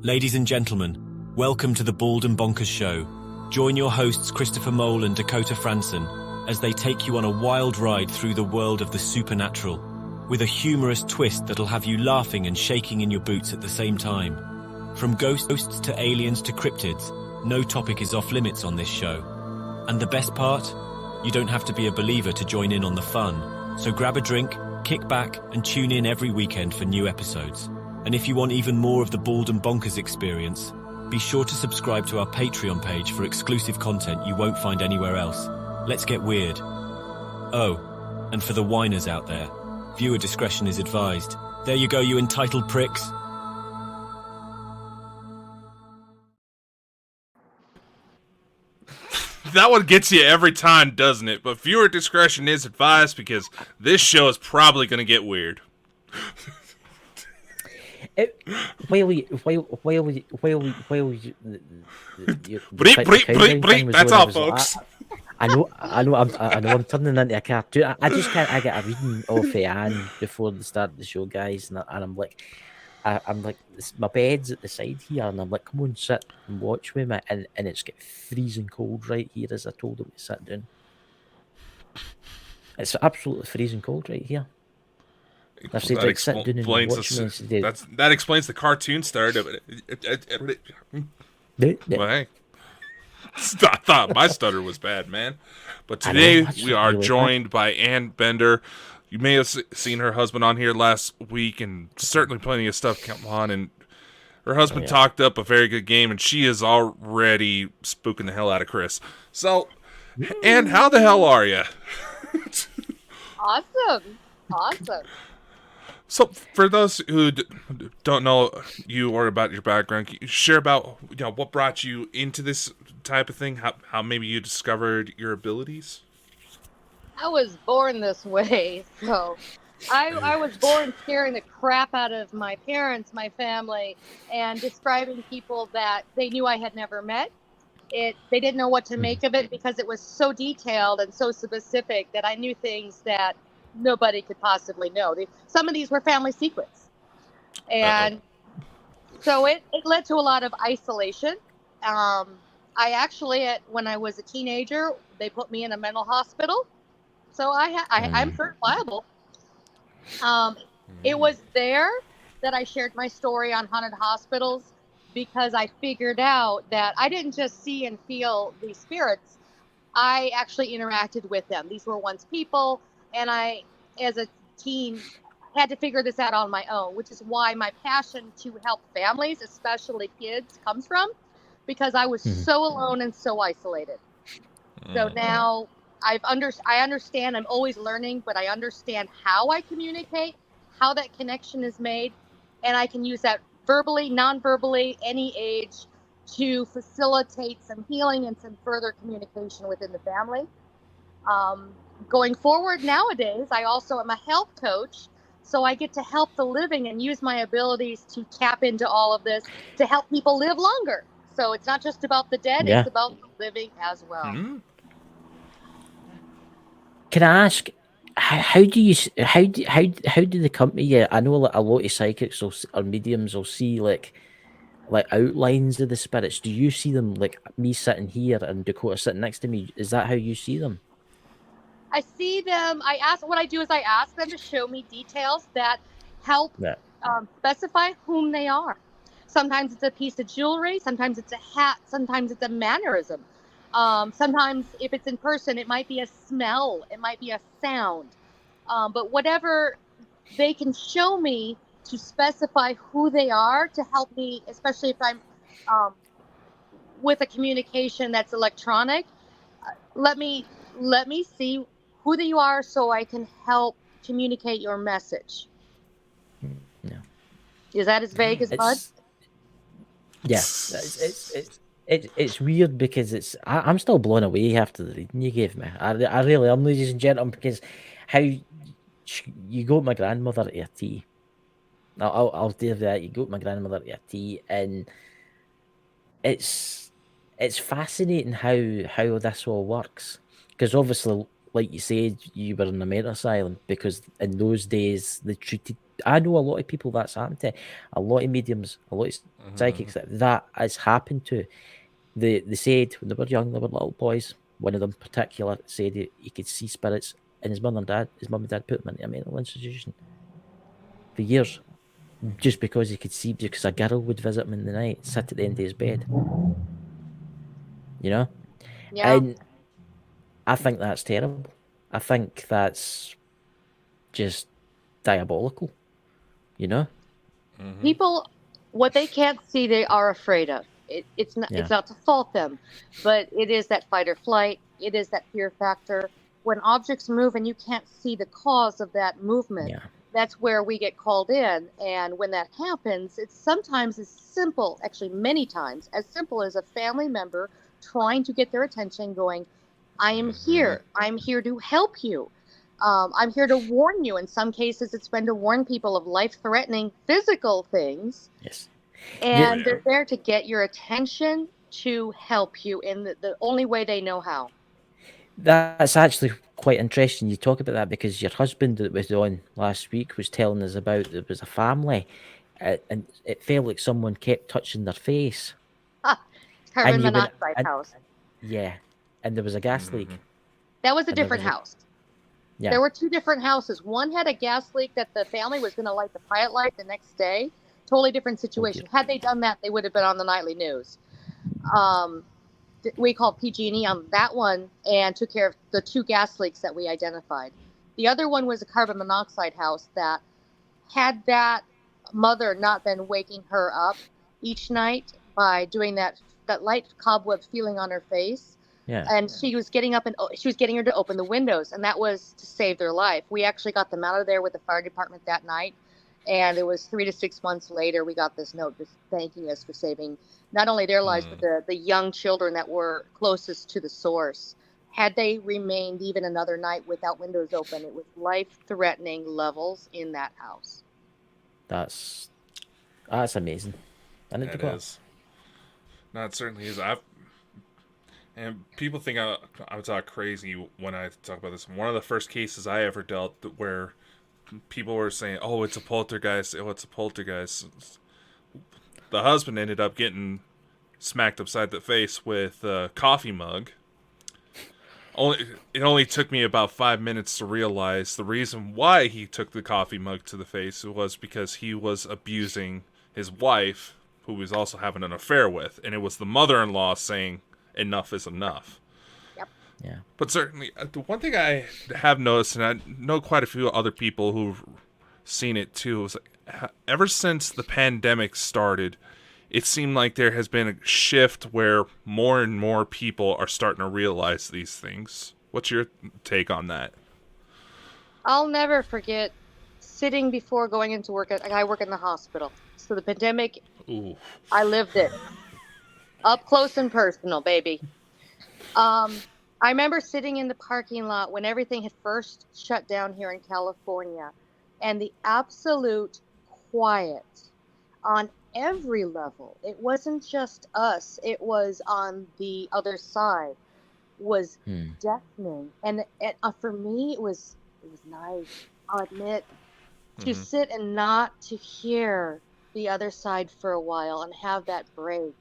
Ladies and gentlemen, welcome to the Bald and Bonkers Show. Join your hosts Christopher Mole and Dakota Franson as they take you on a wild ride through the world of the supernatural, with a humorous twist that'll have you laughing and shaking in your boots at the same time. From ghosts to aliens to cryptids, no topic is off limits on this show. And the best part? You don't have to be a believer to join in on the fun. So grab a drink, kick back, and tune in every weekend for new episodes. And if you want even more of the Bald and Bonkers experience, be sure to subscribe to our Patreon page for exclusive content you won't find anywhere else. Let's get weird. Oh, and for the whiners out there, viewer discretion is advised. There you go, you entitled pricks. That one gets you every time, doesn't it? But viewer discretion is advised because this show is probably going to get weird. That's all, folks. I know. I'm turning into a cartoon. I just can't. I get a reading off Anne before the start of the show, guys, and I'm like, my bed's at the side here, and I'm like, come on, sit and watch with me, and it's get freezing cold right here as I told him to sit down. It's absolutely freezing cold right here. I've said, like, sit down and watch me. That explains the cartoon start of it. Well, hey. I thought my stutter was bad, man. But today we are joined by Ann Bender. You may have seen her husband on here last week, and certainly plenty of stuff come on. And her husband talked up a very good game, and she is already spooking the hell out of Chris. So, Ann, how the hell are you? Awesome. So, for those who don't know you or about your background, can you share about what brought you into this type of thing? How maybe you discovered your abilities? I was born this way, so I was born scaring the crap out of my parents, my family, and describing people that they knew I had never met. They didn't know what to make of it because it was so detailed and so specific that I knew things that nobody could possibly know. Some of these were family secrets. And so it led to a lot of isolation. I actually, when I was a teenager, they put me in a mental hospital. So I'm certifiable. It was there that I shared my story on haunted hospitals because I figured out that I didn't just see and feel these spirits. I actually interacted with them. These were once people, and I, as a teen, had to figure this out on my own, which is why my passion to help families, especially kids, comes from, because I was so alone and so isolated. So now I understand, I'm always learning, but I understand how I communicate, how that connection is made, and I can use that verbally, non-verbally, any age, to facilitate some healing and some further communication within the family. Going forward nowadays, I also am a health coach, so I get to help the living and use my abilities to tap into all of this to help people live longer. So it's not just about the dead, it's about the living as well. Can I ask, how do they come to you? I know like a lot of psychics or mediums will see like outlines of the spirits. Do you see them like me sitting here and Dakota sitting next to me? Is that how you see them? I see them. What I do is I ask them to show me details that help specify whom they are. Sometimes it's a piece of jewelry. Sometimes it's a hat. Sometimes it's a mannerism. Sometimes if it's in person, it might be a smell. It might be a sound. But whatever they can show me to specify who they are to help me, especially if I'm with a communication that's electronic, let me see who you are so I can help communicate your message. Yeah. Is that as vague as mud? Yeah. It's weird because I'm still blown away after the reading you gave me. I really am, ladies and gentlemen, because how you got my grandmother to a tea. I'll do that. You got my grandmother to a tea, and it's fascinating how this all works. Because obviously, like you said, you were in a mental asylum because in those days they treated I know a lot of people that's happened to, a lot of mediums, a lot of psychics that has happened to. They said when they were young, they were little boys. One of them in particular said he could see spirits, and his mum and dad put him into a mental institution for years, just because he could see, because a girl would visit him in the night, sit at the end of his bed. You know? Yeah. And I think that's terrible. I think that's just diabolical. You know? People, what they can't see, they are afraid of. It's not. Yeah. It's not to fault them, but it is that fight or flight. It is that fear factor. When objects move and you can't see the cause of that movement, Yeah. that's where we get called in. And when that happens, it's sometimes as simple, actually many times, as simple as a family member trying to get their attention, going, "I am here. I'm here to help you. I'm here to warn you." In some cases, it's been to warn people of life-threatening physical things. Yes. And they're there to get your attention, to help you in the only way they know how. That's actually quite interesting you talk about that, because your husband that was on last week was telling us about there was a family and it felt like someone kept touching their face. Carbon And you would- monoxide and- house. Yeah. And there was a gas leak. That was a and there different was a- house. Yeah. There were two different houses. One had a gas leak that the family was going to light the pilot light the next day. Totally different situation. Had they done that, they would have been on the nightly news. We called PG&E on that one and took care of the two gas leaks that we identified. The other one was a carbon monoxide house that had that mother not been waking her up each night by doing that light cobweb feeling on her face. Yeah. And she was getting up and she was getting her to open the windows, and that was to save their life. We actually got them out of there with the fire department that night, and it was 3 to 6 months later we got this note just thanking us for saving not only their lives but the young children that were closest to the source. Had they remained even another night without windows open, it was life-threatening levels in that house. That's amazing. And It is. No, it certainly is. And people think I talk crazy when I talk about this. One of the first cases I ever dealt where people were saying, "Oh, it's a poltergeist. Oh, it's a poltergeist." The husband ended up getting smacked upside the face with a coffee mug. It only took me about 5 minutes to realize the reason why he took the coffee mug to the face was because he was abusing his wife, who he was also having an affair with, and it was the mother-in-law saying, "Enough is enough." Yep. Yeah. But certainly, the one thing I have noticed, and I know quite a few other people who've seen it too, is ever since the pandemic started, it seemed like there has been a shift where more and more people are starting to realize these things. What's your take on that? I'll never forget sitting before going into work. I work in the hospital. So the pandemic, Ooh. I lived it. Up close and personal, baby. I remember sitting in the parking lot when everything had first shut down here in California, and the absolute quiet on every level. It wasn't just us. It was on the other side. Was deafening. And for me, it was nice. I'll admit, to sit and not to hear the other side for a while and have that break.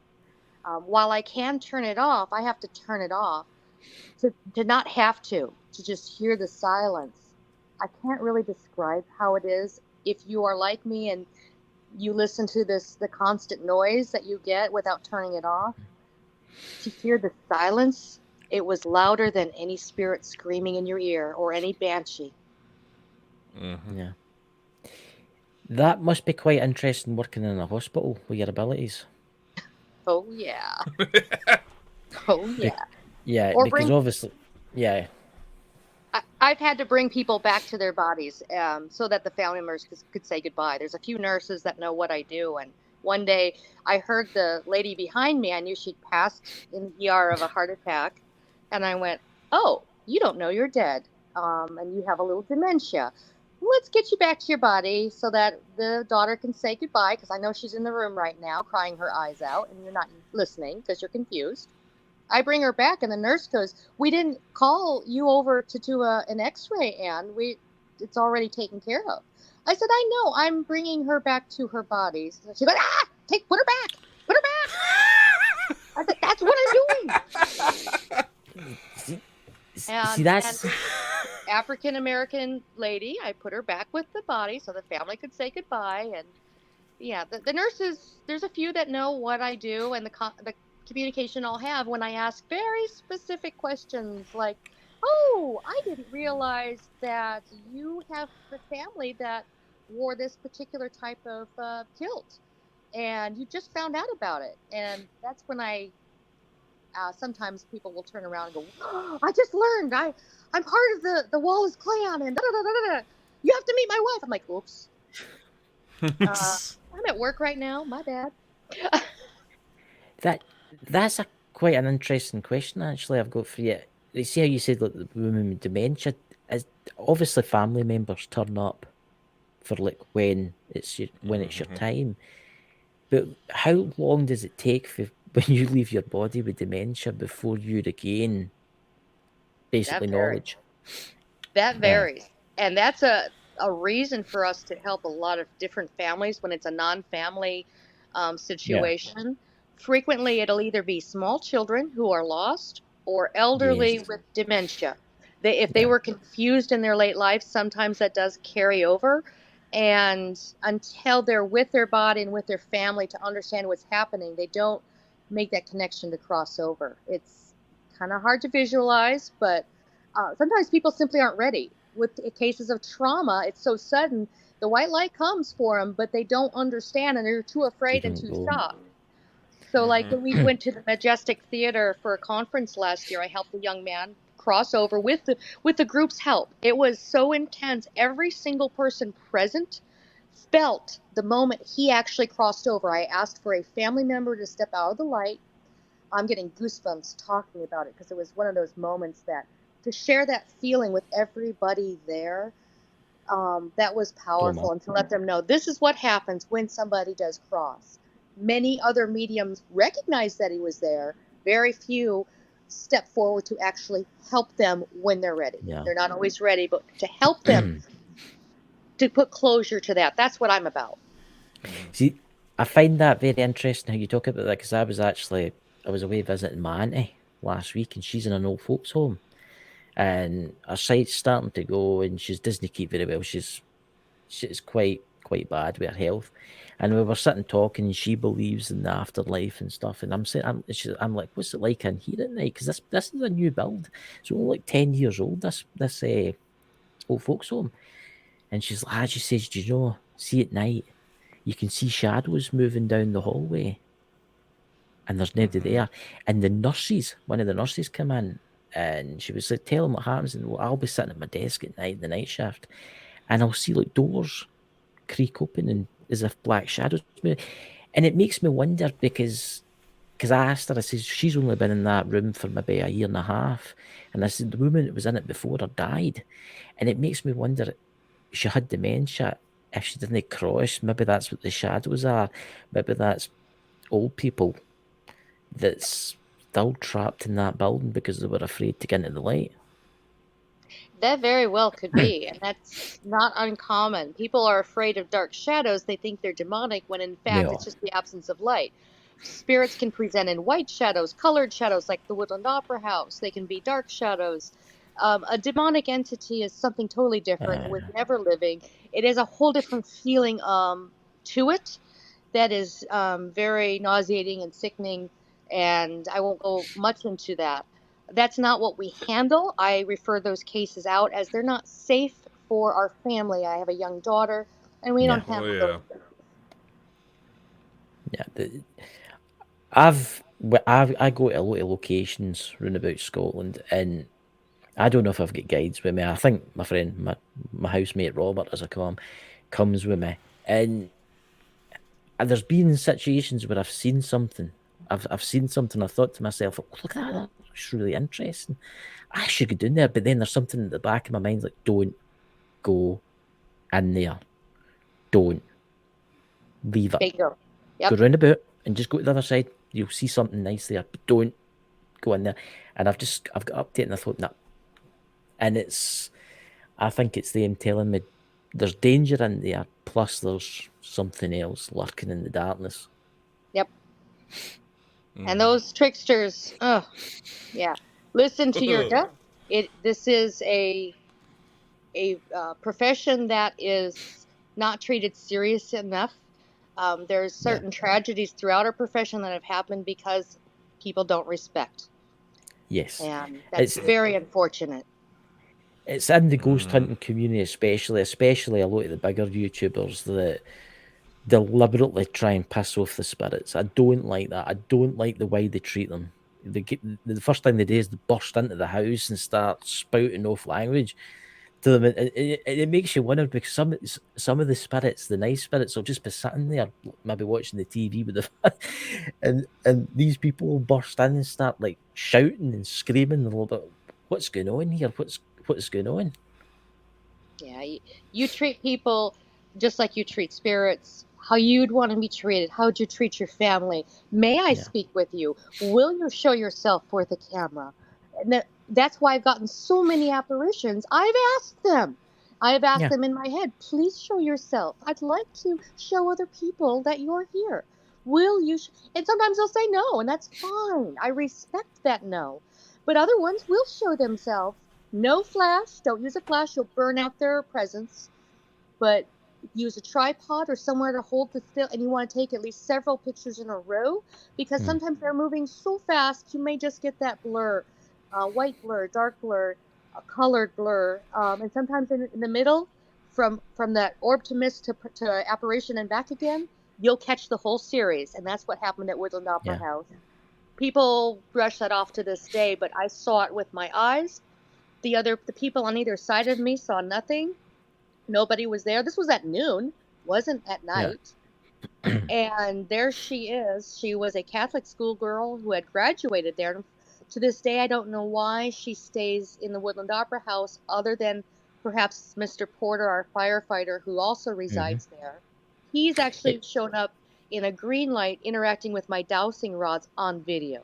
While I can turn it off, I have to turn it off to not have to just hear the silence. I can't really describe how it is. If you are like me and you listen to the constant noise that you get without turning it off, to hear the silence, it was louder than any spirit screaming in your ear or any banshee. Yeah. That must be quite interesting working in a hospital with your abilities. Oh, yeah. Oh, yeah. Yeah, Or because obviously, yeah. I've had to bring people back to their bodies so that the family members could say goodbye. There's a few nurses that know what I do. And one day I heard the lady behind me. I knew she'd passed in the ER of a heart attack. And I went, "Oh, you don't know you're dead. And you have a little dementia. Let's get you back to your body so that the daughter can say goodbye." Because I know she's in the room right now crying her eyes out. And you're not listening because you're confused. I bring her back, and the nurse goes, "We didn't call you over to do an X-ray, Anne. It's already taken care of." I said, I know, I'm bringing her back to her body. So she goes, put her back. Put her back. I said, that's what I'm doing. See, that's... And African-American lady, I put her back with the body so the family could say goodbye. And yeah, the nurses, there's a few that know what I do and the communication I'll have when I ask very specific questions like, oh, I didn't realize that you have a family that wore this particular type of kilt, and you just found out about it. And that's when sometimes people will turn around and go, oh, I just learned I'm part of the Wallace clan, and da-da-da-da-da. You have to meet my wife. I'm like, oops. I'm at work right now. My bad. That's quite an interesting question, actually, I've got for you. You see how you said like the women with dementia? Obviously, family members turn up for like when it's your time. But how long does it take when you leave your body with dementia before you regain basically knowledge? That varies. And that's a reason for us to help a lot of different families when it's a non-family situation. Frequently, it'll either be small children who are lost or elderly with dementia. If they were confused in their late life, sometimes that does carry over. And until they're with their body and with their family to understand what's happening, they don't make that connection to cross over. It's kind of hard to visualize, but sometimes people simply aren't ready. With cases of trauma, it's so sudden, the white light comes for them, but they don't understand and they're too afraid and too shocked. So like when we went to the Majestic Theater for a conference last year, I helped a young man cross over with the group's help. It was so intense. Every single person present felt the moment he actually crossed over. I asked for a family member to step out of the light. I'm getting goosebumps talking about it because it was one of those moments that to share that feeling with everybody there, that was powerful. And to let them know this is what happens when somebody does cross. Many other mediums recognized that he was there. Very few step forward to actually help them when they're ready. They're not always ready, but to help them to put closure to that. That's what I'm about. See, I find that very interesting how you talk about that, because I was away visiting my auntie last week, and she's in an old folks home, and her sight's starting to go, and she doesn't keep very well. She's quite bad with her health, and we were sitting talking, and she believes in the afterlife and stuff, and I'm like, what's it like in here at night? Because this is a new build. It's only like 10 years old, this old folks home. And she's like, she says, do you know, see at night, you can see shadows moving down the hallway, and there's nobody there. And one of the nurses come in, and she was like, tell them what happens, and I'll be sitting at my desk at night, the night shift, and I'll see like doors creak open and as if black shadows move. And it makes me wonder, because I asked her, I said, she's only been in that room for maybe a year and a half, and I said the woman that was in it before her died, and it makes me wonder if she had dementia, if she didn't cross, maybe that's what the shadows are. Maybe that's old people that's still trapped in that building because they were afraid to get into the light. That very well could be, and that's not uncommon. People are afraid of dark shadows. They think they're demonic, when in fact it's just the absence of light. Spirits can present in white shadows, colored shadows, like the Woodland Opera House. They can be dark shadows. A demonic entity is something totally different with never living. It is a whole different feeling to it that is very nauseating and sickening, and I won't go much into that. That's not what we handle. I refer those cases out as they're not safe for our family. I have a young daughter, and we don't handle those things. I go to a lot of locations round about Scotland, and I don't know if I've got guides with me. I think my friend, my housemate Robert, as I call him, comes with me. And there's been situations where I've seen something. I've seen something. I thought to myself, oh, look at that. That's really interesting. I should go down there. But then there's something in the back of my mind like, don't go in there. Don't. Leave it. Bingo. Yep. Go round about and just go to the other side. You'll see something nice there, but don't go in there. And I've got up to it, and I thought, nah. And I think it's them telling me, there's danger in there. Plus, there's something else lurking in the darkness. Yep. And those tricksters, listen to your gut. This is a profession that is not treated serious enough. There's certain tragedies throughout our profession that have happened because people don't respect. Yes. And that's very unfortunate. It's in the ghost hunting community, especially a lot of the bigger YouTubers that deliberately try and piss off the spirits. I don't like that. I don't like the way they treat them. The first thing they do is they burst into the house and start spouting off language to them. It makes you wonder, because some of the spirits, the nice spirits, will just be sitting there, maybe watching the TV with the and these people will burst in and start like shouting and screaming a little bit. What's going on here? What's going on? Yeah, you treat people just like you treat spirits. How you'd want to be treated. How would you treat your family? May I speak with you? Will you show yourself for the camera? And that's why I've gotten so many apparitions. I've asked them in my head, please show yourself. I'd like to show other people that you're here. Will you? And sometimes they'll say no, and that's fine. I respect that no. But other ones will show themselves. No flash. Don't use a flash. You'll burn out their presence. But use a tripod or somewhere to hold the still, and you want to take at least several pictures in a row, because sometimes they're moving so fast you may just get that blur, white blur, dark blur, colored blur, and sometimes in the middle, from that orb to mist to apparition and back again, you'll catch the whole series. And that's what happened at Woodland Opera House. People brush that off to this day, but I saw it with my eyes. The people on either side of me saw nothing. Nobody was there. This was at noon, wasn't at night. And there she is. She was a Catholic schoolgirl who had graduated there. And to this day, I don't know why she stays in the Woodland Opera House, other than perhaps Mr. Porter, our firefighter, who also resides there. He's actually shown up in a green light interacting with my dowsing rods on video.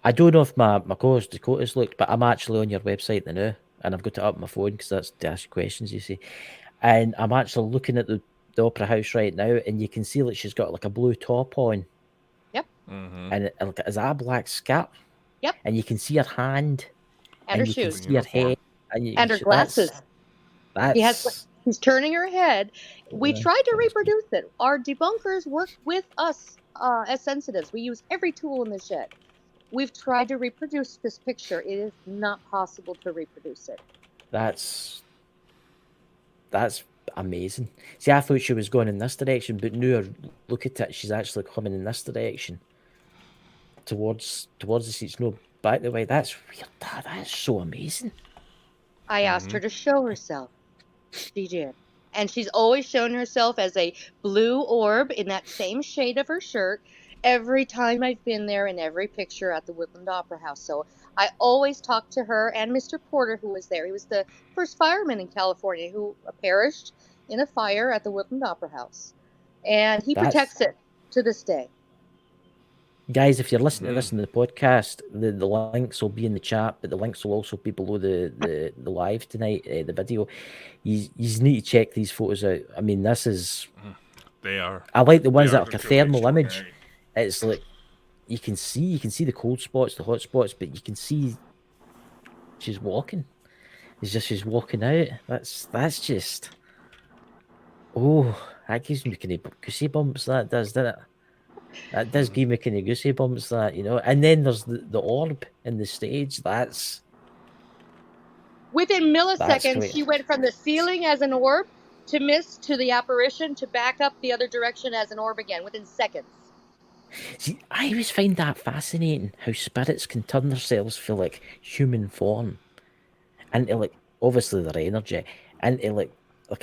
I don't know if my co-host Dakota's looked, but I'm actually on your website now. And I've got it up on my phone because that's to ask questions, you see. And I'm actually looking at the opera house right now, and you can see that she's got like a blue top on. Yep. And is that a black skirt? Yep. And you can see her hand. And her you shoes. Can see her head. And her glasses. She's turning her head. We tried to reproduce it. Our debunkers work with us as sensitives. We use every tool in the shed. We've tried to reproduce this picture. It is not possible to reproduce it. That's amazing. See, I thought she was going in this direction, but now look at it. She's actually coming in this direction towards the seats. No, back the way. That's weird. That's so amazing. I asked her to show herself. She did. And she's always shown herself as a blue orb in that same shade of her shirt. Every time I've been there, in every picture at the Woodland Opera House. So I always talk to her and Mr. Porter, who was there. He was the first fireman in California who perished in a fire at the Woodland Opera House. And he protects it to this day. Guys, if you're listening to this in the podcast, the links will be in the chat, but the links will also be below the live tonight, the video. You need to check these photos out. I mean, this is... They are. I like the ones that are like a thermal image. It's like you can see the cold spots, the hot spots, but you can see she's walking. It's just she's walking out. That's just that gives me kind of goosebumps. That does, doesn't it? That does give me kind of goosebumps. That, you know. And then there's the orb in the stage. That's within milliseconds. She went from the ceiling as an orb to mist to the apparition to back up the other direction as an orb again within seconds. See, I always find that fascinating, how spirits can turn themselves for like human form into like, obviously their energy, into like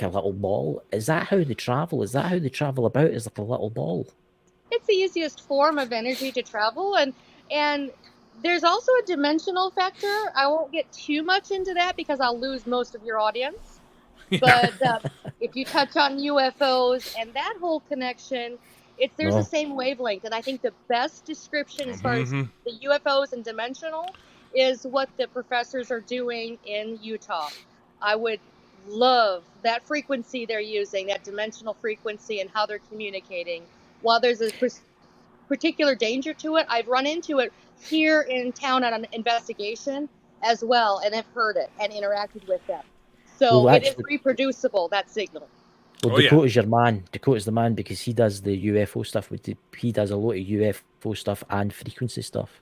a little ball. Is that how they travel? Is that how they travel about, as like a little ball? It's the easiest form of energy to travel, and there's also a dimensional factor. I won't get too much into that because I'll lose most of your audience. But if you touch on UFOs and that whole connection, there's the same wavelength. And I think the best description as far as the UFOs and dimensional is what the professors are doing in Utah. I would love that frequency they're using, that dimensional frequency, and how they're communicating. While there's a particular danger to it, I've run into it here in town on an investigation as well, and have heard it and interacted with them. So Well, it is actually, reproducible, that signal. well, Oh, yeah. Dakota's your man. Dakota's the man because he does the UFO stuff. He does a lot of UFO stuff and frequency stuff.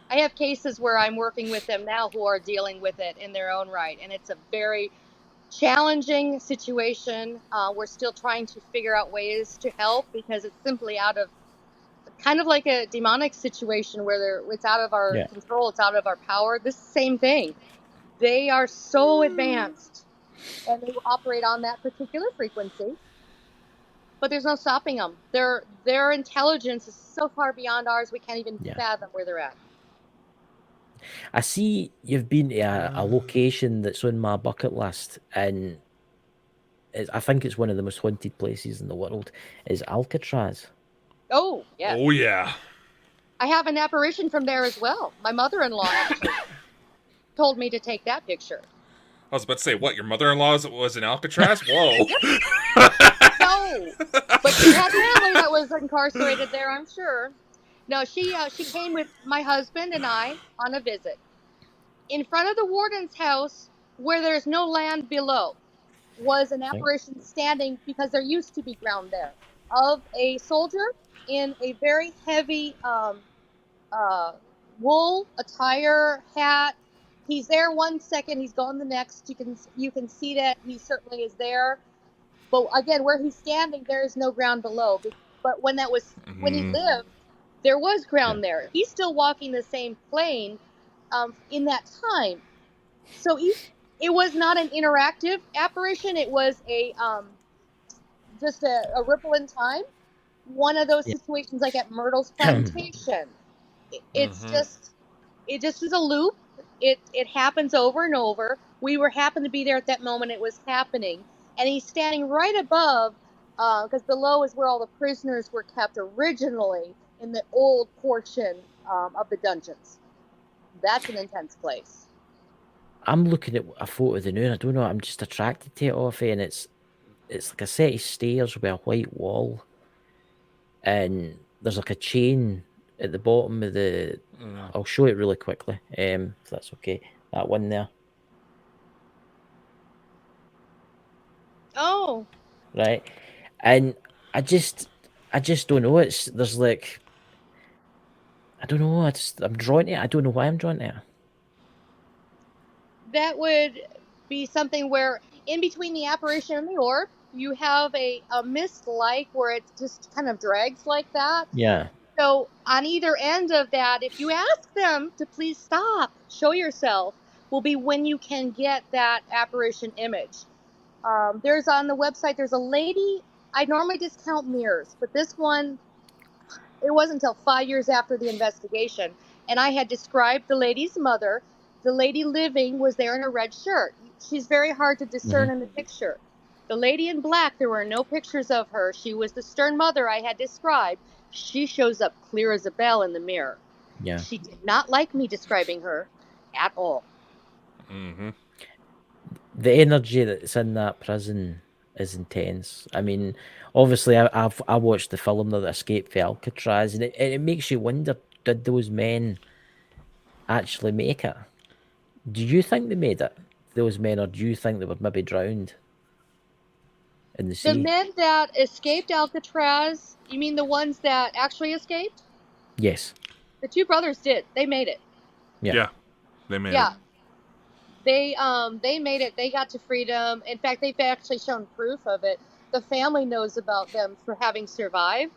I have cases where I'm working with them now who are dealing with it in their own right, and it's a very challenging situation. We're still trying to figure out ways to help because it's simply out of kind of like a demonic situation where it's out of our control, it's out of our power. This same thing. They are so advanced and they operate on that particular frequency, but there's no stopping them. Their intelligence is so far beyond ours, we can't even fathom where they're at. I see you've been to a location that's on my bucket list, and I think it's one of the most haunted places in the world, is Alcatraz. Oh, yeah. Oh, yeah. I have an apparition from there as well. My mother-in-law actually told me to take that picture. I was about to say, what, your mother-in-law was in Alcatraz? Whoa. No, but she had family that was incarcerated there, I'm sure. No, she came with my husband and I on a visit. In front of the warden's house, where there's no land below, was an apparition standing, because there used to be ground there, of a soldier in a very heavy wool attire, hat. He's there 1 second, he's gone the next. You can see that he certainly is there. But again, where he's standing, there is no ground below. But when he lived, there was ground there. He's still walking the same plane in that time. So it was not an interactive apparition. It was just a ripple in time. One of those situations like at Myrtle's plantation. It just is a loop. It happens over and over. We happened to be there at that moment it was happening. And he's standing right above, because below is where all the prisoners were kept originally in the old portion of the dungeons. That's an intense place. I'm looking at a photo of the noon. I don't know. I'm just attracted to it off it, and it's like a set of stairs with a white wall, and there's like a chain at the bottom of the. I'll show it really quickly, if that's okay. That one there. Oh. Right, and I just don't know. There's like, I don't know. I'm drawn to it. I don't know why I'm drawn to it. That would be something where in between the apparition and the orb, you have a mist like where it just kind of drags like that. Yeah. So on either end of that, if you ask them to please stop, show yourself, will be when you can get that apparition image. There's on the website, there's a lady, I normally discount mirrors, but this one, it wasn't until 5 years after the investigation. And I had described the lady's mother. The lady living was there in a red shirt. She's very hard to discern in the picture. The lady in black, there were no pictures of her. She was the stern mother I had described. She shows up clear as a bell in the mirror. Yeah. She did not like me describing her at all. Mm-hmm. The energy that's in that prison is intense. I mean, obviously, I watched the film that Escape from Alcatraz, and it makes you wonder: did those men actually make it? Do you think they made it, those men, or do you think they were maybe drowned in the sea? The men that escaped Alcatraz, you mean the ones that actually escaped? Yes. The two brothers did. They made it. Yeah. They made it. Yeah. They made it. They got to freedom. In fact, they've actually shown proof of it. The family knows about them for having survived.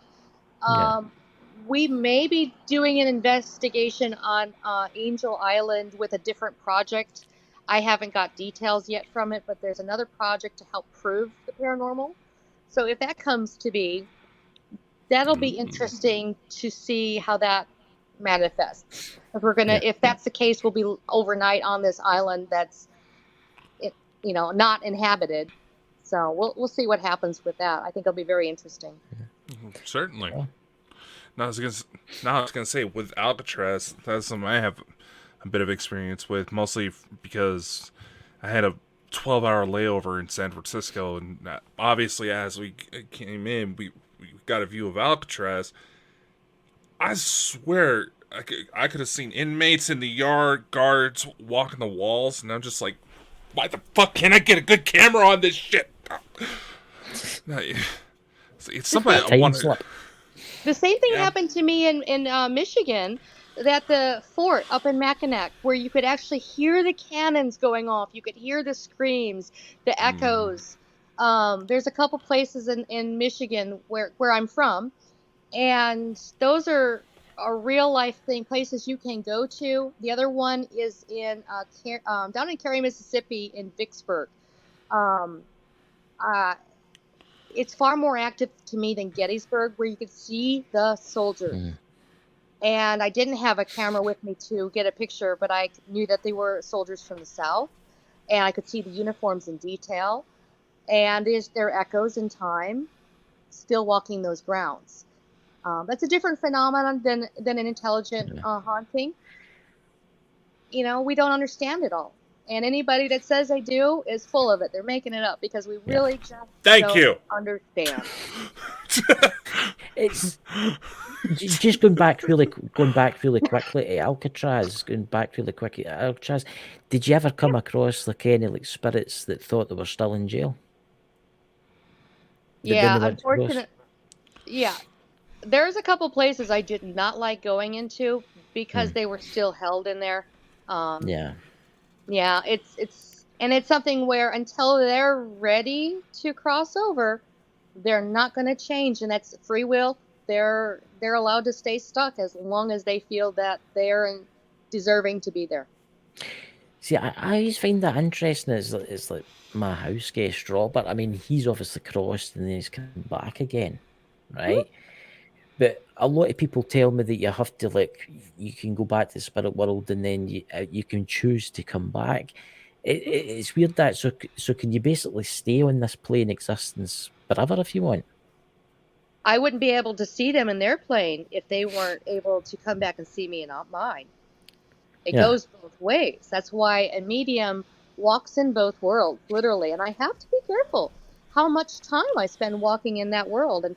We may be doing an investigation on Angel Island with a different project. I haven't got details yet from it, but there's another project to help prove the paranormal. So if that comes to be, that'll be interesting to see how that manifests. If that's the case, we'll be overnight on this island that's, not inhabited. So we'll see what happens with that. I think it'll be very interesting. Certainly. Now I was gonna say with Alcatraz, that's something I have a bit of experience with, mostly because I had a 12-hour layover in San Francisco, and obviously as we came in, we got a view of Alcatraz. I swear I could have seen inmates in the yard, guards walking the walls, and I'm just like, why the fuck can't I get a good camera on this shit? It's something I want to... The same thing happened to me in Michigan, at the fort up in Mackinac, where you could actually hear the cannons going off. You could hear the screams, the echoes. There's a couple places in Michigan where I'm from, and those are real life thing, places you can go to. The other one is in down in Cary, Mississippi, in Vicksburg. It's far more active to me than Gettysburg, where you could see the soldiers. And I didn't have a camera with me to get a picture, but I knew that they were soldiers from the South, and I could see the uniforms in detail, and their echoes in time, still walking those grounds. That's a different phenomenon than an intelligent haunting. You know, we don't understand it all. And anybody that says they do is full of it. They're making it up because we really just don't understand. It's just going back really quickly to Alcatraz. Did you ever come across any spirits that thought they were still in jail? Yeah, unfortunately. Yeah, there's a couple places I did not like going into because they were still held in there. Yeah, it's something where until they're ready to cross over, they're not going to change, and that's free will. They're allowed to stay stuck as long as they feel that they're deserving to be there. See, I always find that interesting. It's like my house guest Robert. I mean, he's obviously crossed and then he's come back again, right? But a lot of people tell me that you have to you can go back to the spirit world and then you can choose to come back. It's weird that so can you basically stay on this plane existence forever if you want? I wouldn't be able to see them in their plane if they weren't able to come back and see me in mine. It goes both ways. That's why a medium walks in both worlds, literally. And I have to be careful how much time I spend walking in that world. And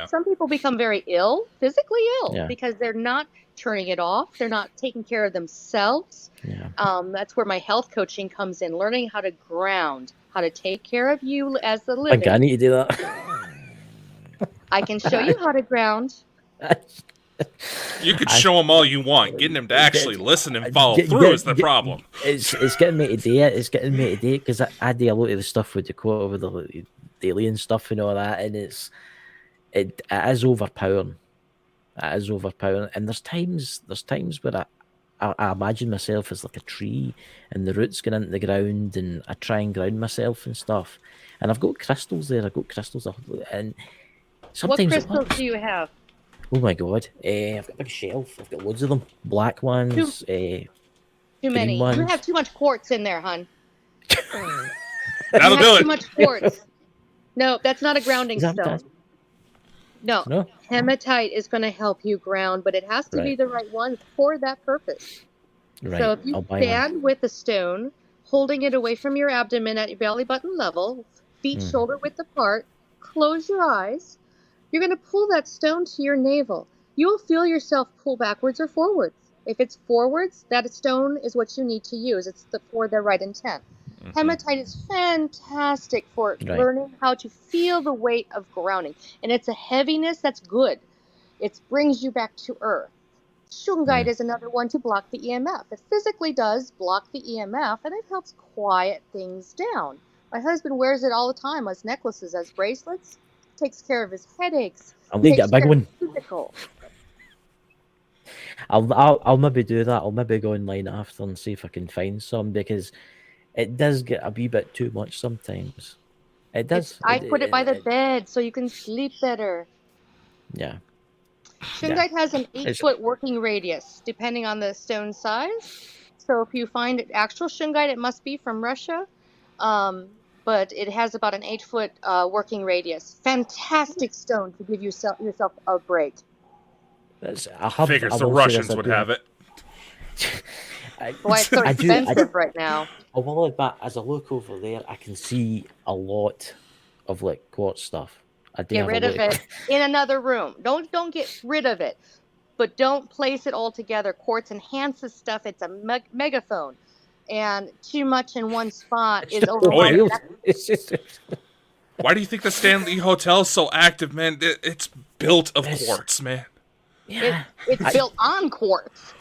some people become very ill, physically ill, because they're not turning it off. They're not taking care of themselves. That's where my health coaching comes in, learning how to ground, how to take care of you as the living. I need to do that. I can show you how to ground. You could show them all you want. Getting them to actually listen and follow through is the problem. It's getting me to do it. It's getting me to do it because I do a lot of the stuff with Dakota, with the alien stuff and all that, and it is overpowering. It is overpowering. And there's times where I imagine myself as like a tree, and the roots going into the ground, and I try and ground myself and stuff. And I've got crystals there. And sometimes. What crystals do you have? Oh my god! I've got a big shelf. I've got loads of them. Black ones. Too many. Ones. You have too much quartz in there, hon. That'll do it. Too much quartz. No, that's not a grounding stone. No. Hematite is going to help you ground, but it has to be the right one for that purpose. Right. So if you stand with the stone, holding it away from your abdomen at your belly button level, feet shoulder width apart, close your eyes. You're going to pull that stone to your navel. You will feel yourself pull backwards or forwards. If it's forwards, that stone is what you need to use. It's for the right intent. Hematite is fantastic for learning how to feel the weight of grounding. And it's a heaviness that's good. It brings you back to earth. Shungite is another one to block the EMF. It physically does block the EMF, and it helps quiet things down. My husband wears it all the time as necklaces, as bracelets. Takes care of his headaches. I'll need a big one. I'll maybe do that. I'll maybe go online after and see if I can find some, because it does get a wee bit too much sometimes. It does. I put it by the bed so you can sleep better. Yeah. Shungite has an 8-foot working radius, depending on the stone size. So if you find actual shungite, it must be from Russia. But it has about an 8-foot working radius. Fantastic stone to give yourself a break. Figures the Russians would have it. Why it's so I do. expensive right now. I will admit, as I look over there, I can see a lot of like quartz stuff. I do Get have a rid of look. it in another room. Don't get rid of it, but don't place it all together. Quartz enhances stuff. It's a megaphone, and too much in one spot It's is just so Oh, yeah. overwhelming. weird. It's just Why do you think the Stanley Hotel is so active, man? It's built of It's- quartz, man. yeah. It's built on quartz.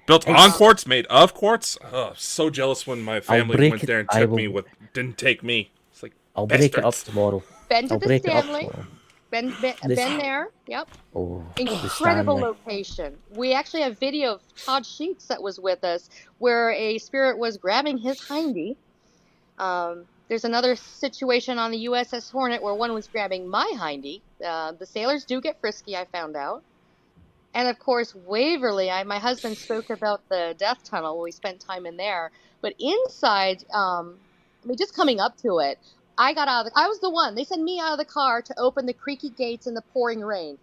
Built on It's- quartz, made of quartz. Oh, so jealous when my family break went it- there and I took will- me with. Didn't take me. It's like I'll break it up bastards. tomorrow. Been to I'll the break it up Stanley. tomorrow. Been This- there. Yep. Oh, the Incredible Stanley. location. We actually have video of Todd Sheets that was with us where a spirit was grabbing his hindy. There's another situation on the USS Hornet where one was grabbing my hindy. The sailors do get frisky, I found out. And of course, Waverly, my husband spoke about the death tunnel. We spent time in there. But inside, just coming up to it, I got out of I was the one. They sent me out of the car to open the creaky gates in the pouring rain.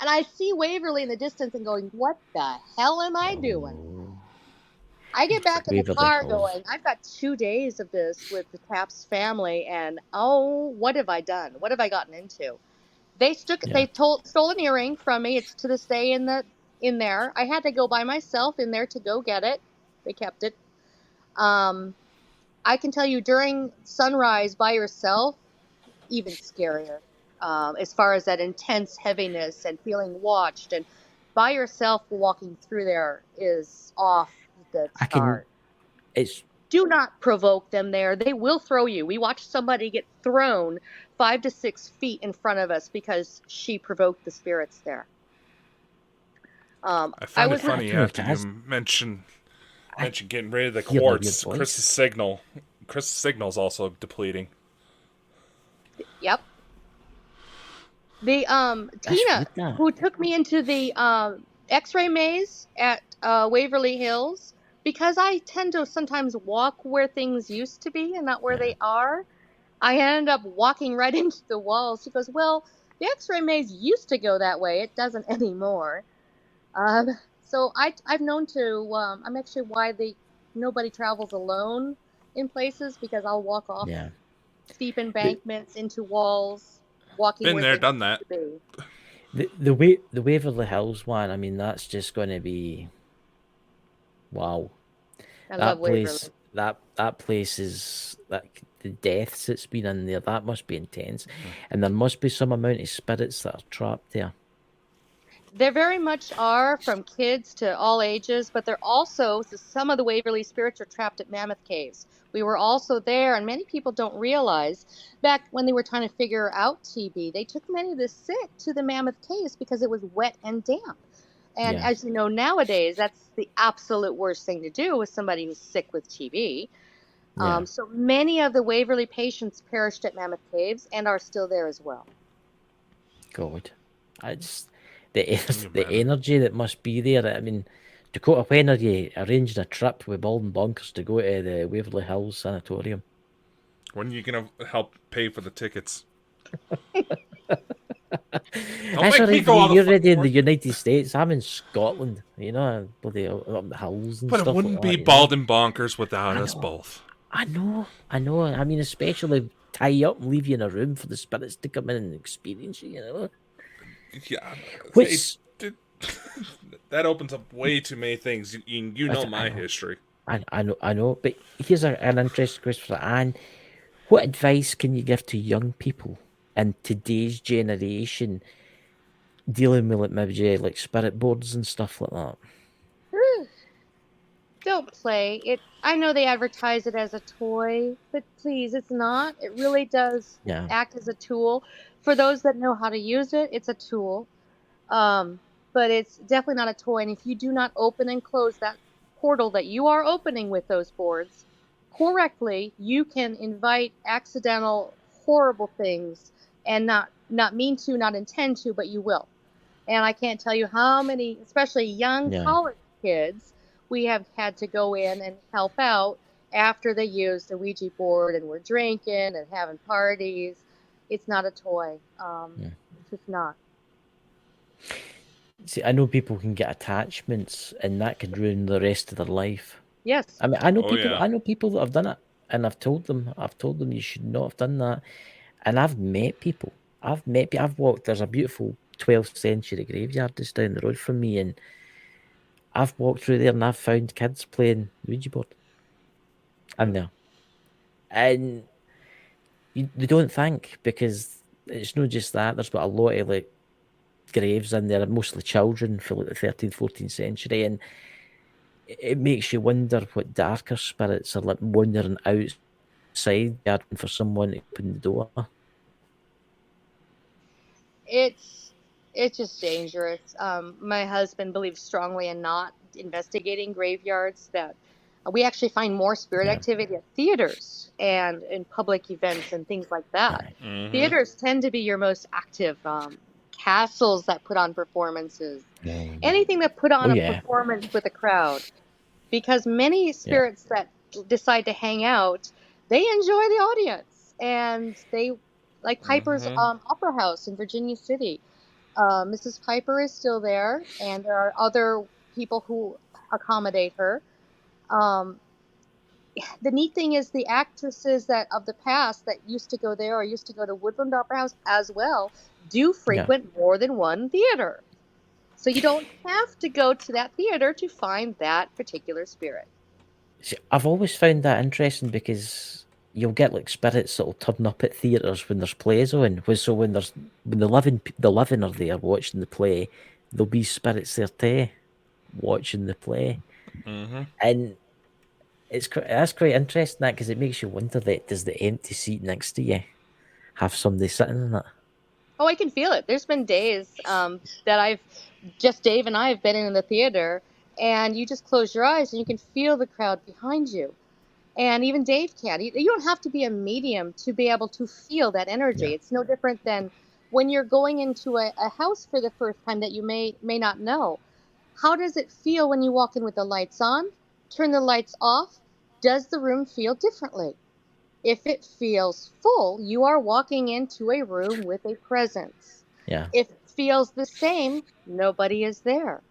And I see Waverly in the distance and going, what the hell am I doing? Oh, I get back in the Waverly car Hills. going, I've got 2 days of this with the Taps family, and oh, what have I done? What have I gotten into? They stole an earring from me. It's to this day in there. I had to go by myself in there to go get it. They kept it. I can tell you during sunrise by yourself, even scarier. As far as that intense heaviness and feeling watched, and by yourself walking through there is off the chart. It's Do not provoke them there. They will throw you. We watched somebody get thrown 5 to 6 feet in front of us because she provoked the spirits there. I find it funny Yeah, after guys. you mention getting rid of the Hear my quartz. weird voice. Chris's signal's also depleting. Yep. The Tina, weird, who took me into the X-ray maze at Waverly Hills, because I tend to sometimes walk where things used to be and not where they are. I end up walking right into the walls. She goes, "Well, the X-ray maze used to go that way. It doesn't anymore." So I've known to. I'm actually why nobody travels alone in places, because I'll walk off yeah. steep embankments into walls, walking. Been where there, things done that. used to be. The Waverly Hills one. I mean, that's just going to be wow. I That love Waverly. place. That place is like the deaths it's been in there. That must be intense, and there must be some amount of spirits that are trapped there. There very much are, from kids to all ages, but they're also, some of the Waverly spirits are trapped at Mammoth Caves. We were also there, and many people don't realize, back when they were trying to figure out TB, they took many of the sick to the Mammoth Caves because it was wet and damp. And Yeah. as you know, nowadays, that's the absolute worst thing to do with somebody who's sick with TB. Yeah. So many of the Waverly patients perished at Mammoth Caves and are still there as well. God, I just the you the imagine? energy that must be there. I mean, Dakota, when are you arranging a trip with Bald and Bonkers to go to the Waverly Hills Sanatorium? When are you gonna help pay for the tickets? Don't That's make all me right. go all the You're fucking already in the way. United States. I'm in Scotland. You know, bloody up the hills and But stuff it wouldn't like be that, you know? Bald and Bonkers without I us know. both. I know. I mean, especially tie you up and leave you in a room for the spirits to come in and experience you. You know, Yeah, which that opens up way too many things. You know my history. I know. But here's an interesting question for Anne. What advice can you give to young people in today's generation dealing with like spirit boards and stuff like that? Don't play it. I know they advertise it as a toy, but please, it's not. It really does Yeah. act as a tool. For those that know how to use it, it's a tool. But it's definitely not a toy. And if you do not open and close that portal that you are opening with those boards correctly, you can invite accidental, horrible things, and not mean to, not intend to, but you will. And I can't tell you how many, especially young Yeah. college kids, we have had to go in and help out after they used the Ouija board and were drinking and having parties. It's not a toy. It's just not. See, I know people can get attachments, and that could ruin the rest of their life. Yes. I mean, I know Oh, people. yeah. I know people that have done it, and I've told them you should not have done that. And I've met people. I've walked. There's a beautiful 12th century graveyard just down the road from me, and I've walked through there and I've found kids playing Ouija board in there, and they don't think, because it's not just that. There's got a lot of like graves in there, mostly children for like the 13th, 14th century, and it makes you wonder what darker spirits are like wandering outside for someone to open the door. It's just dangerous. My husband believes strongly in not investigating graveyards. That we actually find more spirit activity at theaters and in public events and things like that. Mm-hmm. Theaters tend to be your most active. Castles that put on performances, anything that put on a performance with a crowd, because many spirits that decide to hang out, they enjoy the audience, and they like Piper's Opera House in Virginia City. Mrs. Piper is still there, and there are other people who accommodate her. The neat thing is the actresses that of the past that used to go there or used to go to Woodland Opera House as well do frequent more than one theater. So you don't have to go to that theater to find that particular spirit. See, I've always found that interesting, because you'll get like spirits that'll turn up at theatres when there's plays on. So when the living are there watching the play, there'll be spirits there too, watching the play. Mm-hmm. And that's quite interesting, that, because it makes you wonder that does the empty seat next to you have somebody sitting in it? Oh, I can feel it. There's been days that Dave and I have been in the theater, and you just close your eyes and you can feel the crowd behind you. And even Dave can. You don't have to be a medium to be able to feel that energy. It's no different than when you're going into a house for the first time that you may not know. How does it feel when you walk in with the lights on? Turn the lights off? Does the room feel differently? If it feels full, you are walking into a room with a presence. Yeah. If it feels the same, nobody is there.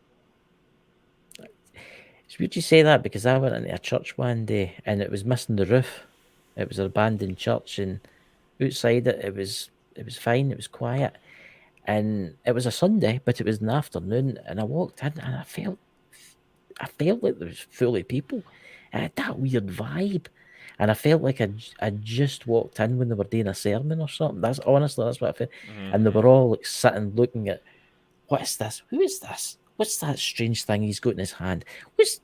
It's weird you say that, because I went into a church one day and it was missing the roof. It was an abandoned church, and outside it was fine. It was quiet, and it was a Sunday, but it was in the afternoon. And I walked in and I felt like there was full of people. And I had that weird vibe, and I felt like I just walked in when they were doing a sermon or something. That's what I felt. And they were all like sitting looking at, what is this? Who is this? What's that strange thing he's got in his hand? What's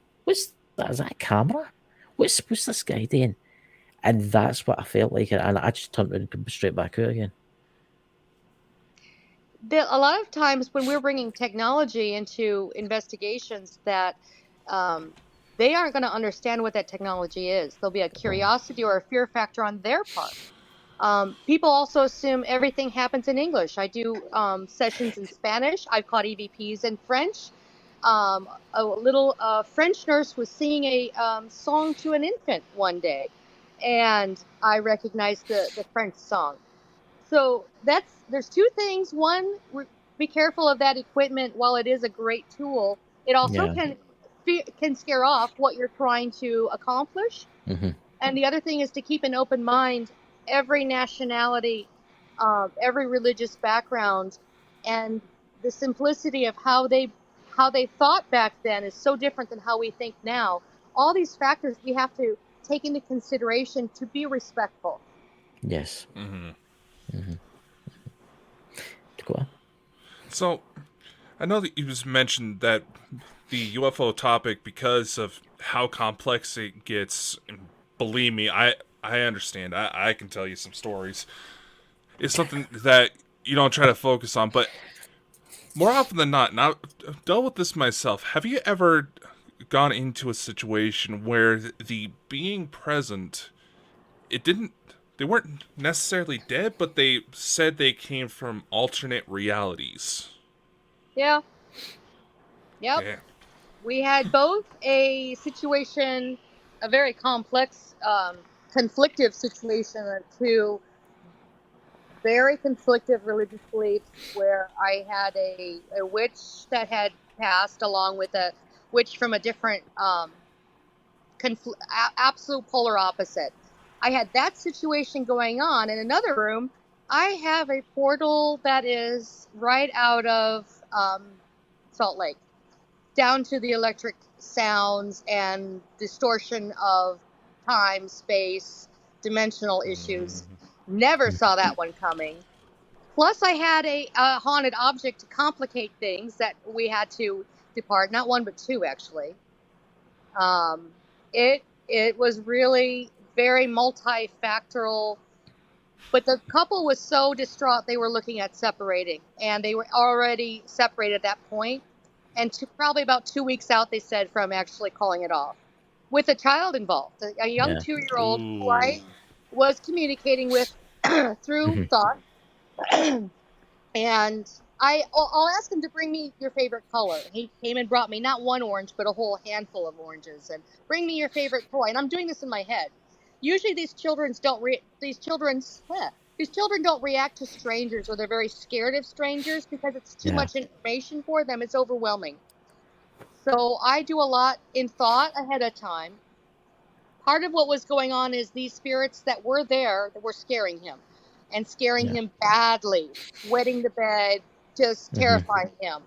that? Is that a camera? What's this guy doing? And that's what I felt like, and I just turned around and come straight back out again. A lot of times when we're bringing technology into investigations, that they aren't going to understand what that technology is. There'll be a curiosity or a fear factor on their part. People also assume everything happens in English. I do sessions in Spanish. I've caught EVPs in French. A little French nurse was singing a song to an infant one day, and I recognized the French song. So there's two things. One, be careful of that equipment. While it is a great tool, it also can scare off what you're trying to accomplish. Mm-hmm. And the other thing is to keep an open mind. Every nationality, every religious background, and the simplicity of how they thought back then is so different than how we think now. All these factors we have to take into consideration to be respectful. Yes. Mm-hmm. Mm-hmm. Go on. So, I know that you just mentioned that the UFO topic, because of how complex it gets, and believe me, I understand. I can tell you some stories. It's something that you don't try to focus on, but more often than not, and I've dealt with this myself, have you ever gone into a situation where the being present, they weren't necessarily dead, but they said they came from alternate realities? Yeah. Yep. Yeah. We had both a situation, a very complex, conflictive situation, to very conflicted religious beliefs where I had a witch that had passed along with a witch from a different absolute polar opposite. I had that situation going on. In another room, I have a portal that is right out of Salt Lake, down to the electric sounds and distortion of time, space, dimensional issues. Never saw that one coming. Plus, I had a haunted object to complicate things that we had to depart. Not one, but two, actually. It was really very multifactorial. But the couple was so distraught they were looking at separating, and they were already separated at that point. And probably about 2 weeks out, they said, from actually calling it off, with a child involved, a young 2-year-old who I was communicating with through thought. And I'll ask him to bring me your favorite color. He came and brought me not one orange, but a whole handful of oranges, and bring me your favorite toy. And I'm doing this in my head. Usually these children don't react to strangers, or they're very scared of strangers because it's too much information for them. It's overwhelming. So I do a lot in thought ahead of time. Part of what was going on is these spirits that were there that were scaring him, and scaring him badly, wetting the bed, just terrifying him.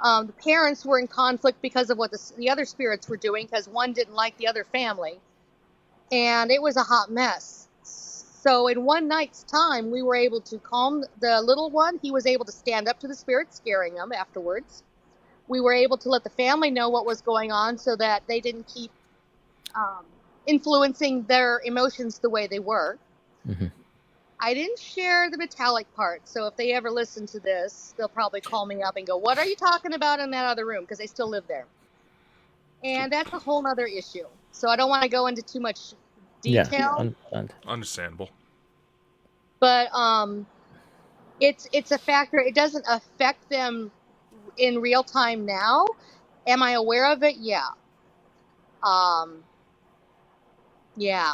The parents were in conflict because of what the other spirits were doing, because one didn't like the other family. And it was a hot mess. So in one night's time, we were able to calm the little one. He was able to stand up to the spirit, scaring him afterwards. We were able to let the family know what was going on so that they didn't keep influencing their emotions the way they were. I didn't share the metallic part, so if they ever listen to this, they'll probably call me up and go, "What are you talking about in that other room?" Because they still live there. And that's a whole other issue. So I don't want to go into too much detail. Understandable. But it's a factor. It doesn't affect them in real time now. Am I aware of it? Yeah. Yeah.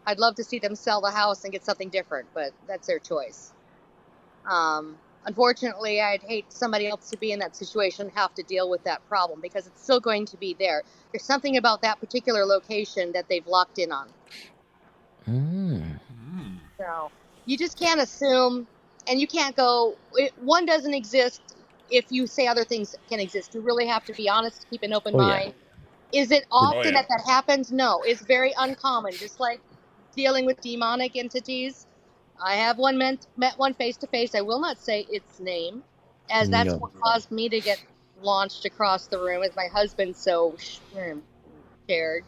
I'd love to see them sell the house and get something different, but that's their choice. Unfortunately, I'd hate somebody else to be in that situation and have to deal with that problem, because it's still going to be there. There's something about that particular location that they've locked in on. So you just can't assume, and you can't go, one doesn't exist if you say other things can exist. You really have to be honest, keep an open mind. Is it often that happens? No, it's very uncommon. Just like dealing with demonic entities. I have met one face to face. I will not say its name, as that's what caused me to get launched across the room, as my husband's so scared.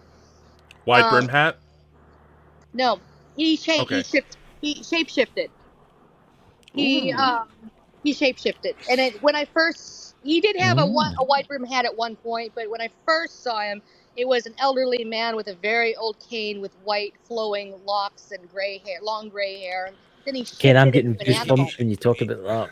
White brim hat? No, he shapeshifted. He shapeshifted, and when I first, he did have a white brim hat at one point, but when I first saw him, it was an elderly man with a very old cane with white flowing locks and long gray hair. And then he shifted. I'm getting goosebumps when you talk about that.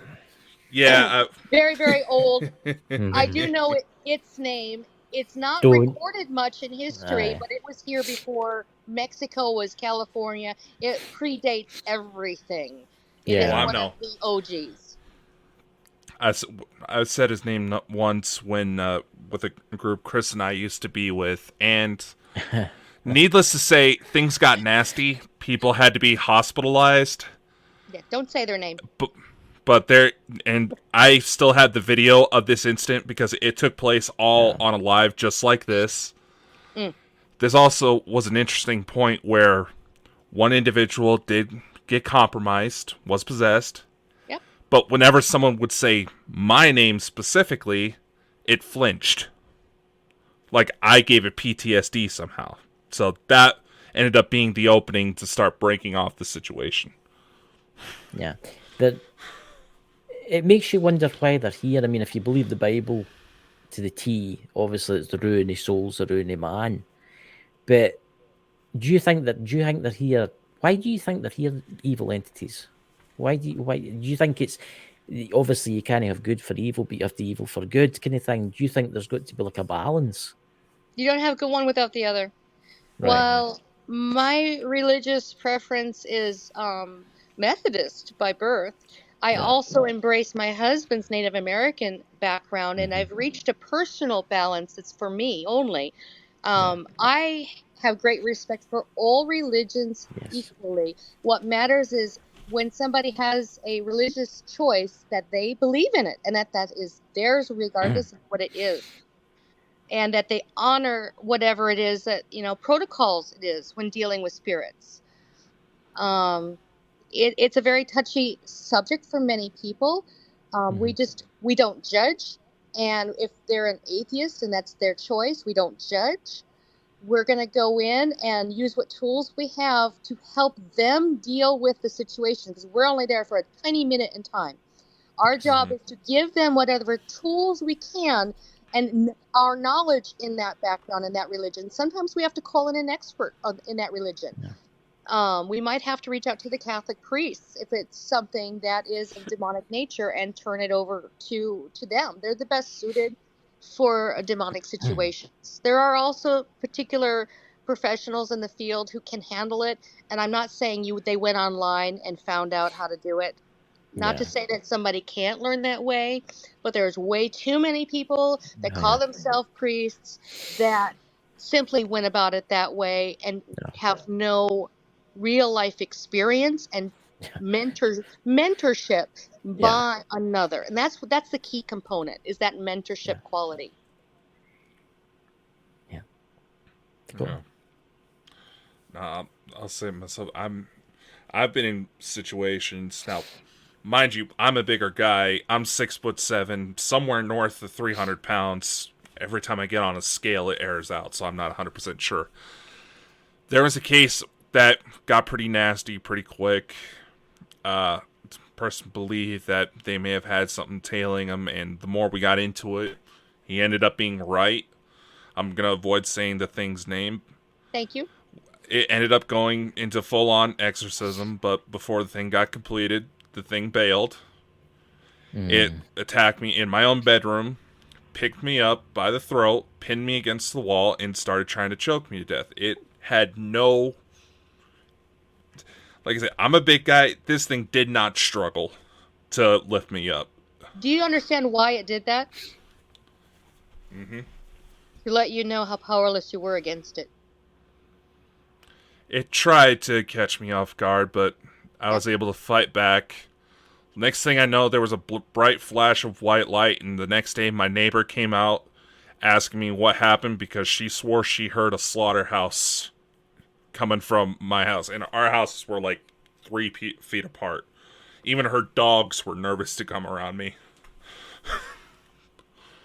Yeah. Very, very old. I do know its name. It's not recorded much in history, but it was here before Mexico was California. It predates everything. It is one of the OGs. I said his name once when with a group Chris and I used to be with, and needless to say, things got nasty. People had to be hospitalized. Yeah, don't say their name. But and I still had the video of this incident because it took place all on a live just like this. This also was an interesting point where one individual did get compromised, was possessed. Yep. But whenever someone would say my name specifically, it flinched. Like I gave it PTSD somehow. So that ended up being the opening to start breaking off the situation. Yeah. It makes you wonder why they're here. I mean, if you believe the Bible to the T, obviously it's the ruin of souls, the ruin of man. But do you think they're here? Why do you think they're here, evil entities? Why do you think it's obviously you can't have good for evil, but you have the evil for good kind of thing? Do you think there's got to be like a balance? You don't have one without the other. Right. Well, my religious preference is Methodist by birth. I also embrace my husband's Native American background, and I've reached a personal balance that's for me only. I have great respect for all religions equally. What matters is when somebody has a religious choice that they believe in it, and that is theirs regardless of what it is. And that they honor whatever it is that, protocols it is when dealing with spirits. It's a very touchy subject for many people. We don't judge. And if they're an atheist and that's their choice, we don't judge. We're going to go in and use what tools we have to help them deal with the situation, because we're only there for a tiny minute in time. Our job is to give them whatever tools we can and our knowledge in that background, in that religion. Sometimes we have to call in an expert in that religion. We might have to reach out to the Catholic priests if it's something that is of demonic nature and turn it over to them. They're the best suited for demonic situations. There are also particular professionals in the field who can handle it, and I'm not saying they went online and found out how to do it. Not to say that somebody can't learn that way, but there's way too many people that call themselves priests that simply went about it that way and have no real life experience and mentorship by another. And that's the key component, is that mentorship quality. Yeah. Cool. I'll say myself, I've been in situations now. Mind you, I'm a bigger guy. I'm 6'7", somewhere north of 300 pounds. Every time I get on a scale, it airs out, so I'm not 100% sure. There was a case that got pretty nasty pretty quick. The person believed that they may have had something tailing him, and the more we got into it, he ended up being right. I'm going to avoid saying the thing's name. Thank you. It ended up going into full-on exorcism, but before the thing got completed, the thing bailed. It attacked me in my own bedroom, picked me up by the throat, pinned me against the wall, and started trying to choke me to death. It had no... Like I said, I'm a big guy. This thing did not struggle to lift me up. Do you understand why it did that? Mm-hmm. To let you know how powerless you were against it. It tried to catch me off guard, but I was able to fight back. Next thing I know, there was a bright flash of white light, and the next day my neighbor came out asking me what happened because she swore she heard a slaughterhouse coming from my house. And our houses were like 3 feet apart. Even her dogs were nervous to come around me.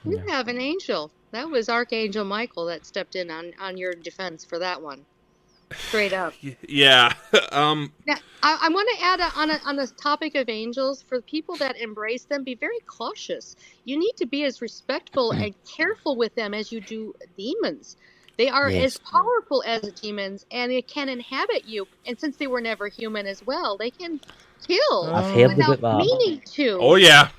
You have an angel. That was Archangel Michael that stepped in on your defense for that one. Straight up. Yeah. Now, I want to add on the topic of angels, for people that embrace them, be very cautious. You need to be as respectful and careful with them as you do demons. They are as powerful as demons, and they can inhabit you. And since they were never human as well, they can kill without meaning to. Oh yeah.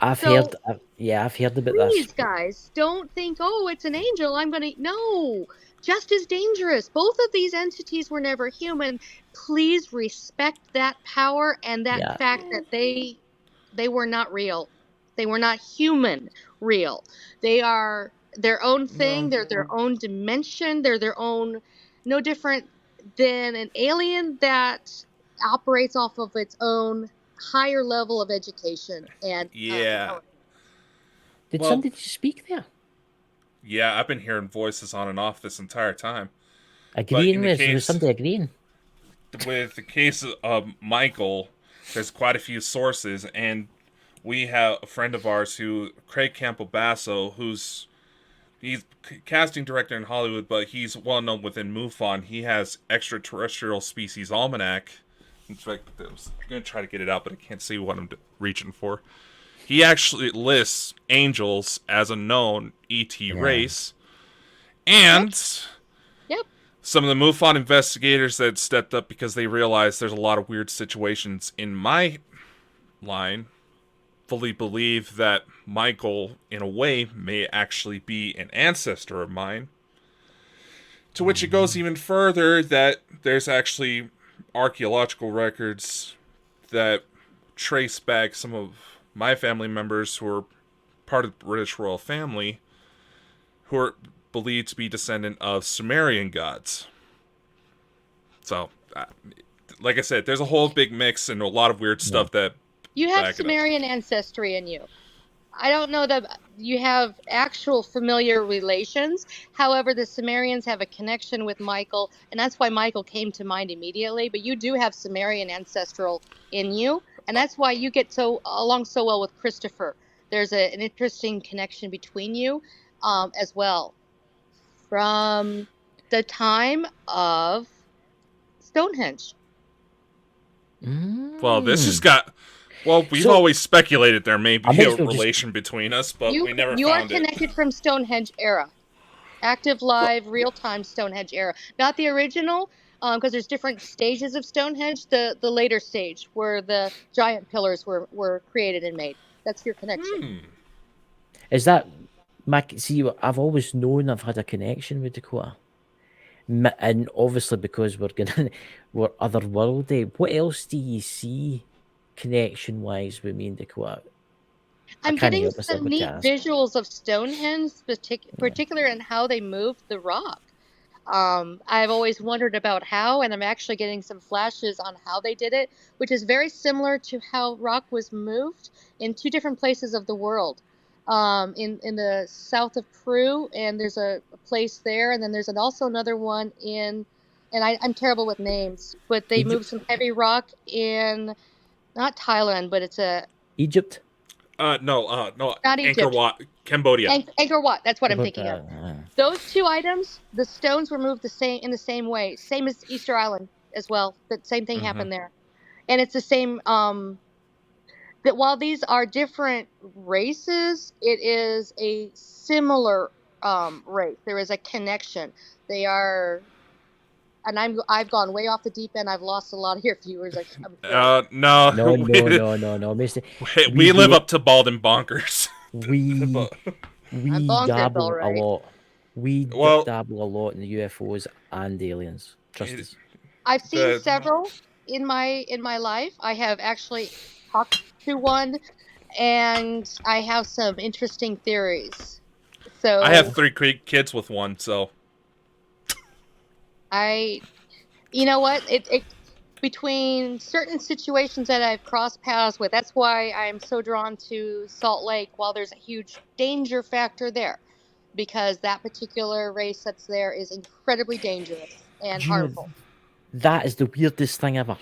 I've heard about that. Please, guys, don't think, oh, it's an angel. No. Just as dangerous. Both of these entities were never human. Please respect that power and that fact that they were not real. They were not human real. They are their own thing. They're their own dimension. They're their own, no different than an alien that operates off of its own higher level of education. And yeah. Did somebody speak there? Yeah, I've been hearing voices on and off this entire time. Agreeing with? Was somebody agreeing? With the case of Michael, there's quite a few sources, and we have a friend of ours Craig Campobasso, he's casting director in Hollywood, but he's well known within MUFON. He has Extraterrestrial Species Almanac. In fact, I'm going to try to get it out, but I can't see what I'm reaching for. He actually lists angels as a known ET race. And some of the MUFON investigators that stepped up because they realized there's a lot of weird situations in my line fully believe that Michael, in a way, may actually be an ancestor of mine. To which it goes even further that there's actually archaeological records that trace back some of my family members who are part of the British royal family, who are believed to be descendant of Sumerian gods. So, like I said, there's a whole big mix and a lot of weird stuff that you have Sumerian ancestry in you. I don't know that you have actual familiar relations. However, the Sumerians have a connection with Michael, and that's why Michael came to mind immediately. But you do have Sumerian ancestral in you, and that's why you get along so well with Christopher. There's an interesting connection between you as well. From the time of Stonehenge. Well, this has got... Well, we've always speculated there may be a relation between us, but we never found it. You are connected from Stonehenge era. Active, live, real-time Stonehenge era. Not the original, because there's different stages of Stonehenge. The later stage, where the giant pillars were created and made. That's your connection. Is that... See, I've always known I've had a connection with Dakota. And obviously because we're otherworldly, what else do you see connection-wise with me and Dakota? I'm getting some neat visuals of Stonehenge, particularly in how they moved the rock. I've always wondered about how, and I'm actually getting some flashes on how they did it, which is very similar to how rock was moved in two different places of the world. In the south of Peru, and there's a place there, and then there's also another one in, and I'm terrible with names, but they moved some heavy rock in, not Thailand, but it's Egypt? No, not Egypt. Angkor Wat, Cambodia. Angkor Wat, that's what I'm thinking of. Those two items, the stones were moved in the same way, same as Easter Island as well. The same thing happened there, and it's the same. That while these are different races, it is a similar race. There is a connection. They are, and I've gone way off the deep end. I've lost a lot of your viewers. No. We live up to Bald and Bonkers. We dabble a lot. We dabble a lot in the UFOs and aliens. Trust us. I've seen several in my life. I have actually talked to one, and I have some interesting theories. So I have 3 kids with one, so you know what? It between certain situations that I've crossed paths with, that's why I'm so drawn to Salt Lake. While there's a huge danger factor there, because that particular race that's there is incredibly dangerous and harmful. That is the weirdest thing ever.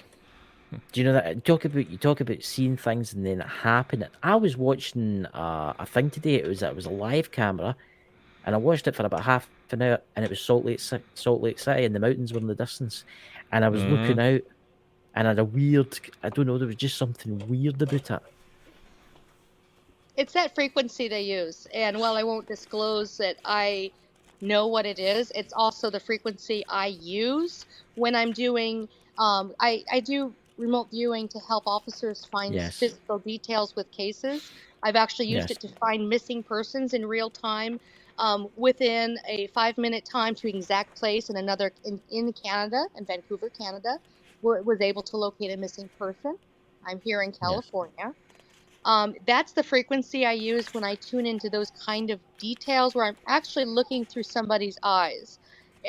Do you know that? You talk about seeing things and then it happening. I was watching a thing today. It was a live camera, and I watched it for about half an hour, and it was Salt Lake City, and the mountains were in the distance. And I was looking out, and I had a weird. I don't know. There was just something weird about it. It's that frequency they use, and while I won't disclose that I know what it is, it's also the frequency I use when I'm doing. I do remote viewing to help officers find physical details with cases. I've actually used it to find missing persons in real time, within a 5-minute time to exact place in in Canada, in Vancouver, Canada, where it was able to locate a missing person. I'm here in California. That's the frequency I use when I tune into those kind of details where I'm actually looking through somebody's eyes.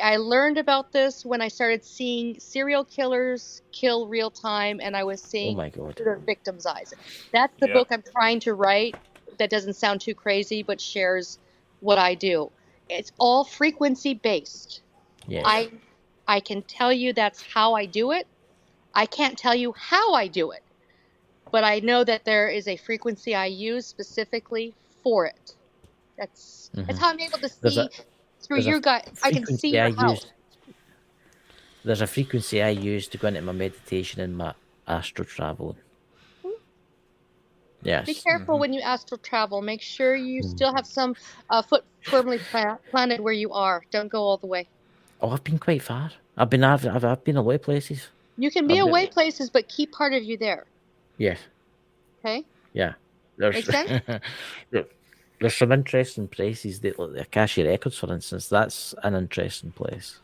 I learned about this when I started seeing serial killers kill real time, and I was seeing their victims' eyes. That's the book I'm trying to write that doesn't sound too crazy, but shares what I do. It's all frequency based. Yes. I can tell you that's how I do it. I can't tell you how I do it, but I know that there is a frequency I use specifically for it. That's how I'm able to see through your gut. I can see your house. There's a frequency I use to go into my meditation and my astral travel. Yes. Be careful when you astral travel. Make sure you still have some foot firmly planted where you are. Don't go all the way. Oh, I've been quite far. I've been away places. You can be away places, but keep part of you there. Yes. Okay. Yeah. Make sense? There's some interesting places that, like the Akasha Records, for instance. That's an interesting place.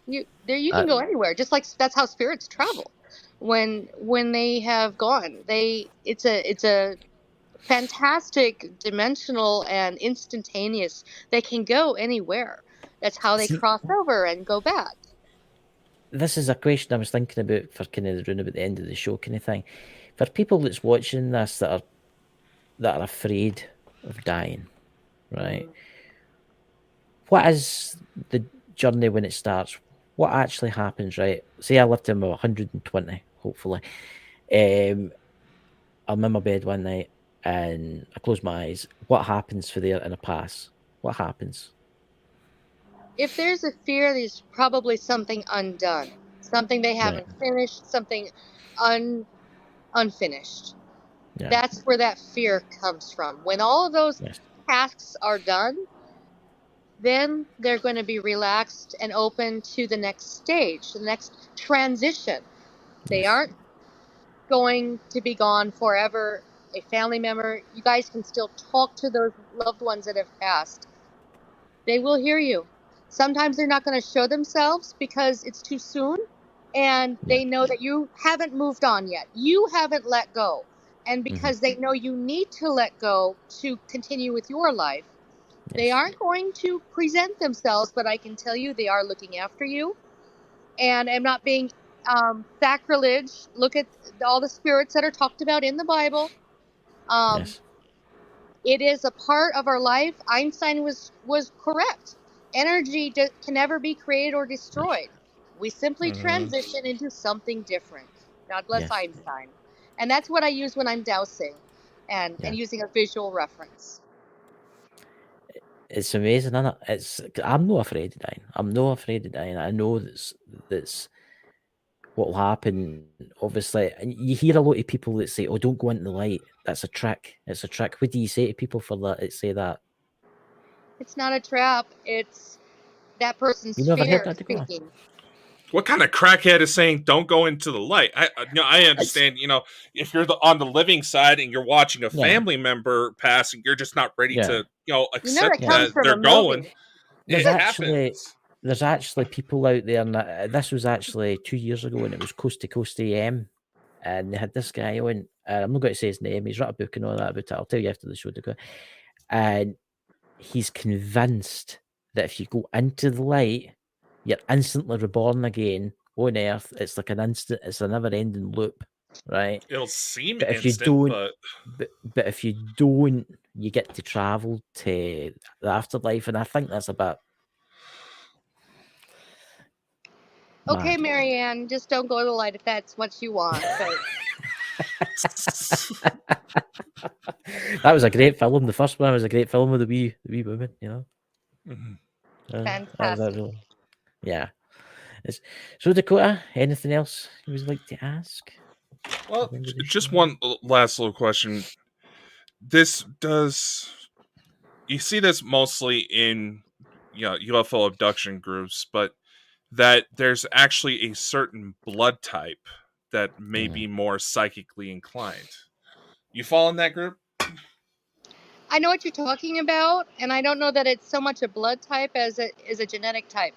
You can go anywhere. Just like that's how spirits travel. when they have gone. It's a fantastic, dimensional, and instantaneous. They can go anywhere. That's how they See, cross over and go back. this is a question I was thinking about for kind of around about the end of the show kind of thing. For people that's watching this that are afraid of dying, right? What is the journey when it starts? What actually happens, right? Say I live to about 120, hopefully. I'm in my bed one night and I close my eyes. What happens for there in a pass? What happens? If there's a fear, there's probably something undone, something they haven't finished, something unfinished. Yeah. That's where that fear comes from. When all of those Yes. tasks are done, then they're going to be relaxed and open to the next stage, the next transition. They Yes. aren't going to be gone forever. A family member, you guys can still talk to those loved ones that have passed. They will hear you. Sometimes they're not going to show themselves because it's too soon, and they know that you haven't moved on yet. You haven't let go. And because they know you need to let go to continue with your life, they aren't going to present themselves, but I can tell you they are looking after you. And I'm not being sacrilege. Look at all the spirits that are talked about in the Bible. It is a part of our life. Einstein was correct. Energy can never be created or destroyed. We simply transition into something different. God bless Einstein. And that's what I use when I'm dowsing and using a visual reference. It's amazing, isn't it? I'm not afraid of dying. I'm not afraid of dying. I know that's what will happen. Obviously, and you hear a lot of people that say, "Oh, don't go into the light. That's a trick. It's a trick." What do you say to people for that? That say that? It's not a trap. It's that person's You never heard fear that before? speaking. What kind of crackhead is saying don't go into the light? I understand. If you're on the living side and you're watching a family member pass and you're just not ready to accept that they're going, there's actually people out there, and this was actually 2 years ago, and it was Coast to Coast AM, and they had this guy on. I'm not going to say his name. He's written a book and all that about it. I'll tell you after the show. And he's convinced that if you go into the light, you're instantly reborn again on Earth. It's like it's a never-ending loop, right? It'll seem But if instant, you don't, but if you don't, you get to travel to the afterlife, and I think that's about. Okay, Marianne, just don't go to the light if that's what you want. That was a great film. The first one was a great film with the wee woman, Fantastic. Yeah. So Dakota, anything else you would like to ask? Well, just one last little question. You see this mostly in UFO abduction groups, but that there's actually a certain blood type that may be more psychically inclined. You fall in that group? I know what you're talking about, and I don't know that it's so much a blood type as it is a genetic type.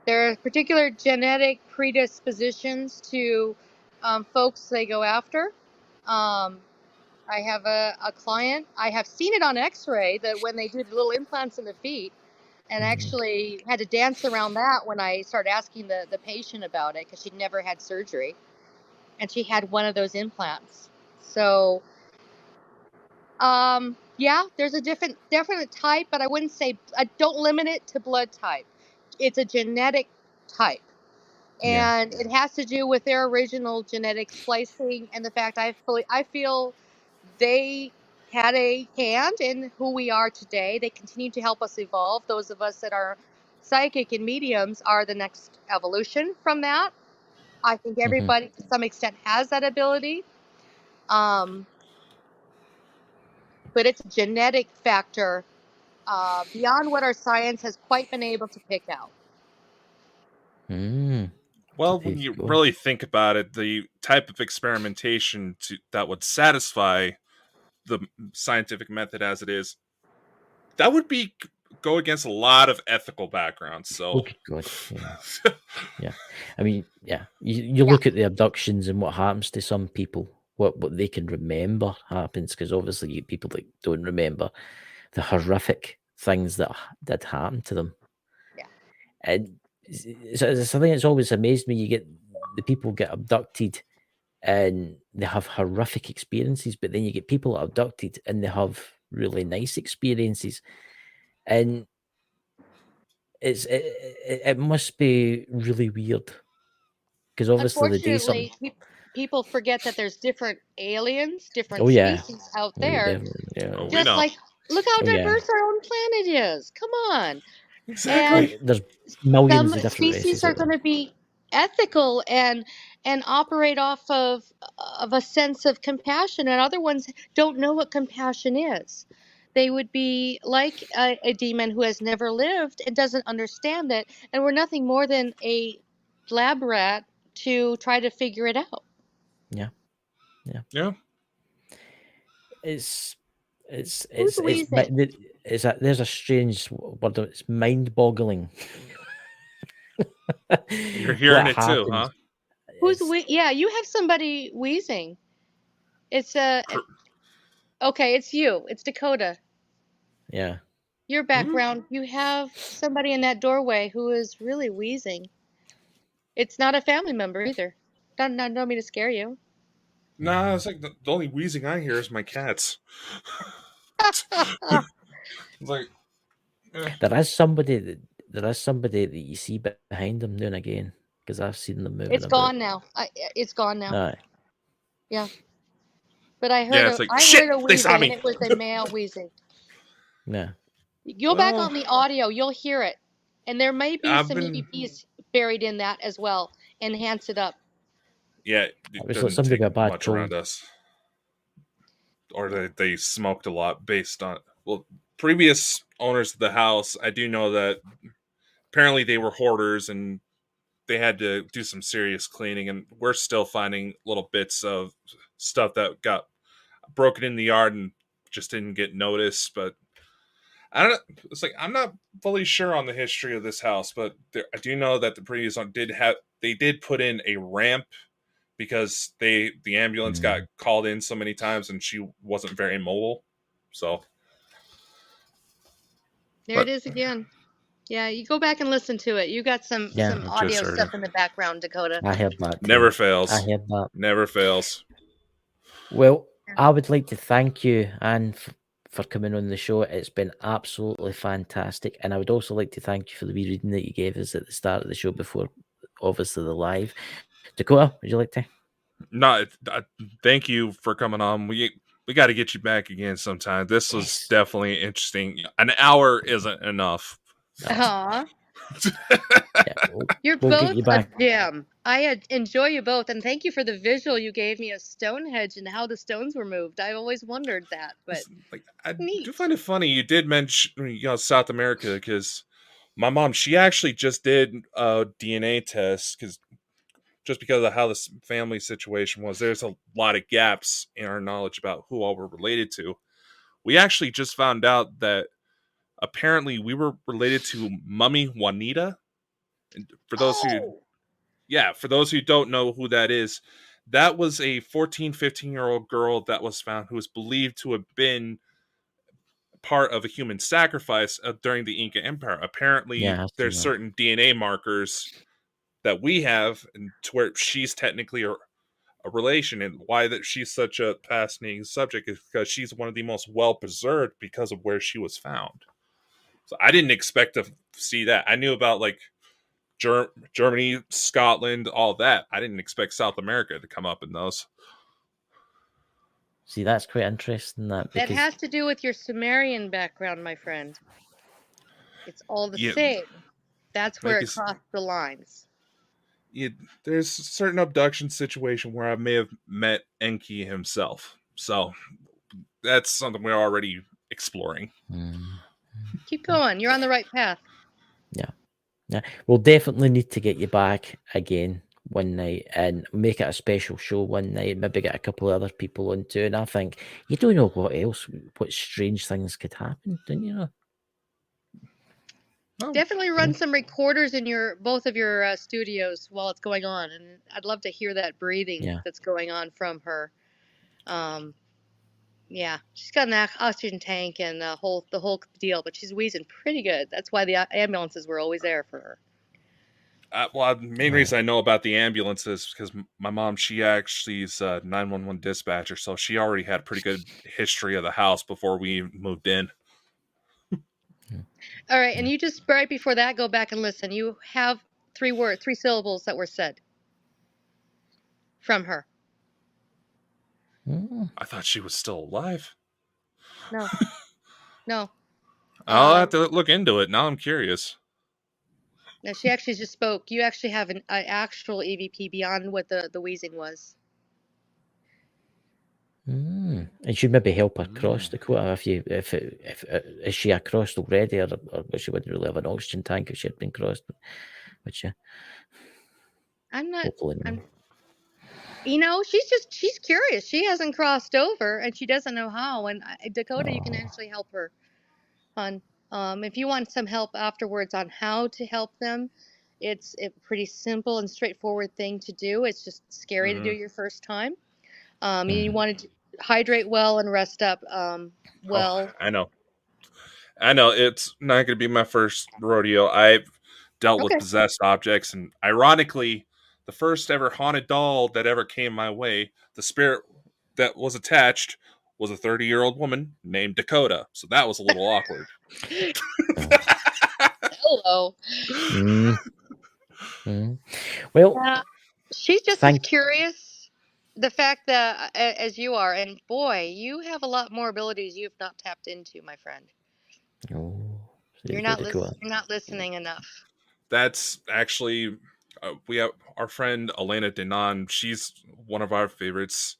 There are particular genetic predispositions to folks they go after. I have a client, I have seen it on x-ray that when they do the little implants in the feet, and actually had to dance around that when I started asking the patient about it because she'd never had surgery, and she had one of those implants. So there's a definite type, but I wouldn't say, I don't limit it to blood type. It's a genetic type. And it has to do with their original genetic splicing and the fact I feel they had a hand in who we are today. They continue to help us evolve. Those of us that are psychic and mediums are the next evolution from that. I think everybody to some extent has that ability. But it's a genetic factor beyond what our science has quite been able to pick out. Well, when you really think about it, the type of experimentation that would satisfy the scientific method as it is, that would be go against a lot of ethical backgrounds. So, Oh, good God. Yeah. I mean, you look at the abductions and what happens to some people, what they can remember happens, because obviously you people that don't remember the horrific things that did happen to them. Yeah. And it's something that's always amazed me. You get the people get abducted and they have horrific experiences, but then you get people abducted and they have really nice experiences. And it must be really weird, because obviously the day something. Unfortunately, people forget that there's different aliens, different Oh yeah, species out oh, yeah, there. definitely, yeah. Oh, we Just know. like, look how Oh, yeah. diverse our own planet is. Come on. Exactly. Like, there's millions Some of different species races are out there. going to be ethical and operate off of a sense of compassion, and other ones don't know what compassion is. They would be like a demon who has never lived and doesn't understand it, and we're nothing more than a lab rat to try to figure it out. Yeah. It's wheezing? there's a strange word. It's mind-boggling. You're hearing What it too, huh? happens. Who's It's- yeah, you have somebody wheezing. It's okay, it's you. It's Dakota. Yeah. Your background, you have somebody in that doorway who is really wheezing. It's not a family member either. Don't mean to scare you. Nah, it's like the only wheezing I hear is my cats. It's like, There is somebody that you see behind them now and again, because I've seen them moving It's about. gone now. It's gone now. Aye. Yeah. But I heard yeah, it's like, shit, a they saw wheezing, and me. it was a male wheezing. Yeah. Go back on the audio, you'll hear it. And there may be I've some been- EVPs buried in that as well. Enhance it up. Yeah, It it was like doesn't somebody take got a bad much cold. around us. Or they smoked a lot based on, well, previous owners of the house, I do know that apparently they were hoarders and they had to do some serious cleaning, and we're still finding little bits of stuff that got broken in the yard and just didn't get noticed. But I don't know. It's like, I'm not fully sure on the history of this house, but I do know that the previous one did put in a ramp because the ambulance got called in so many times and she wasn't very mobile. So There it is again. Yeah, you go back and listen to it. You got some Yeah. audio stuff in the background, Dakota. I heard that. Too. never fails. I heard that. Never fails. Well, I would like to thank you, Anne, for coming on the show. It's been absolutely fantastic. And I would also like to thank you for the wee reading that you gave us at the start of the show before, obviously, the live. Dakota, would you like to? No, thank you for coming on. We got to get you back again sometime. This was definitely interesting. An hour isn't enough. Aw. You're we'll both get you back. a gem. I enjoy you both, and thank you for the visual you gave me of Stonehenge and how the stones were moved. I've always wondered that, but I do find it funny you did mention South America, because my mom, she actually just did a DNA test just because of how this family situation was. There's a lot of gaps in our knowledge about who all we're related to. We actually just found out that apparently we were related to Mummy Juanita. And for those who don't know who that is, that was a 14, 15-year-old girl that was found who was believed to have been part of a human sacrifice during the Inca Empire. Apparently, there's certain DNA markers that we have, and to where she's technically a relation. And why that she's such a fascinating subject is because she's one of the most well preserved because of where she was found. So I didn't expect to see that. I knew about like Germany, Scotland, all that. I didn't expect South America to come up in those. See, that's quite interesting. That has to do with your Sumerian background, my friend. It's all the same. That's where it crossed the lines. There's a certain abduction situation where I may have met Enki himself. So that's something we're already exploring. Keep going. You're on the right path. Yeah. We'll definitely need to get you back again one night and make it a special show one night. Maybe get a couple of other people on too. And I think you don't know what strange things could happen, don't you know? Definitely run some recorders in both of your studios while it's going on, and I'd love to hear that breathing that's going on from her. Yeah, she's got an oxygen tank and the whole deal, but she's wheezing pretty good. That's why the ambulances were always there for her. Well, the main reason I know about the ambulance is because my mom, she actually is a 911 dispatcher, so she already had a pretty good history of the house before we moved in. All right, and you just right before that, go back and listen. You have 3 syllables that were said from her. I thought she was still alive. No. No. I'll have to look into it. Now I'm curious. No, she actually just spoke. You actually have an actual EVP beyond what the wheezing was. And she'd maybe help her cross the quota if is she across already, or she wouldn't really have an oxygen tank if she had been crossed. Would she? I'm not. Hopefully not. She's curious. She hasn't crossed over, and she doesn't know how. And Dakota, you can actually help her on. If you want some help afterwards on how to help them, it's a pretty simple and straightforward thing to do. It's just scary to do your first time. You want to hydrate well and rest up well. I know. It's not going to be my first rodeo. I've dealt with possessed objects, and ironically, the first ever haunted doll that ever came my way, the spirit that was attached was a 30-year-old woman named Dakota. So that was a little awkward. Hello. Well, she's just as curious. The fact that as you are, and boy, you have a lot more abilities you've not tapped into, my friend. You're not listening enough. That's actually we have our friend Elena Denon. She's one of our favorites.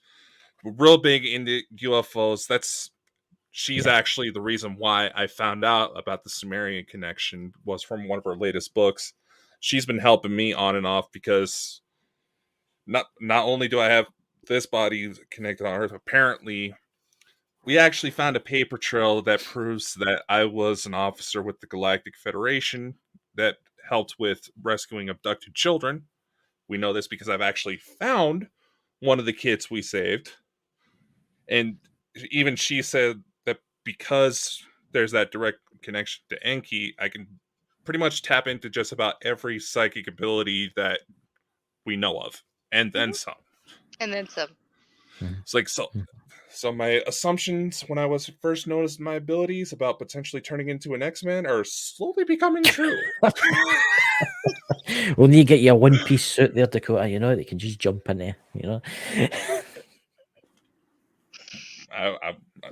Real big into UFOs. She's actually the reason why I found out about the Sumerian connection was from one of her latest books. She's been helping me on and off because not only do I have this body connected on Earth, apparently we actually found a paper trail that proves that I was an officer with the Galactic Federation that helped with rescuing abducted children. We know this because I've actually found one of the kids we saved. And even she said that because there's that direct connection to Enki, I can pretty much tap into just about every psychic ability that we know of. And then some. And then some. It's like, so my assumptions when I was first noticed my abilities about potentially turning into an X-Men are slowly becoming true. Well, you get your one-piece suit there, Dakota, that you can just jump in there,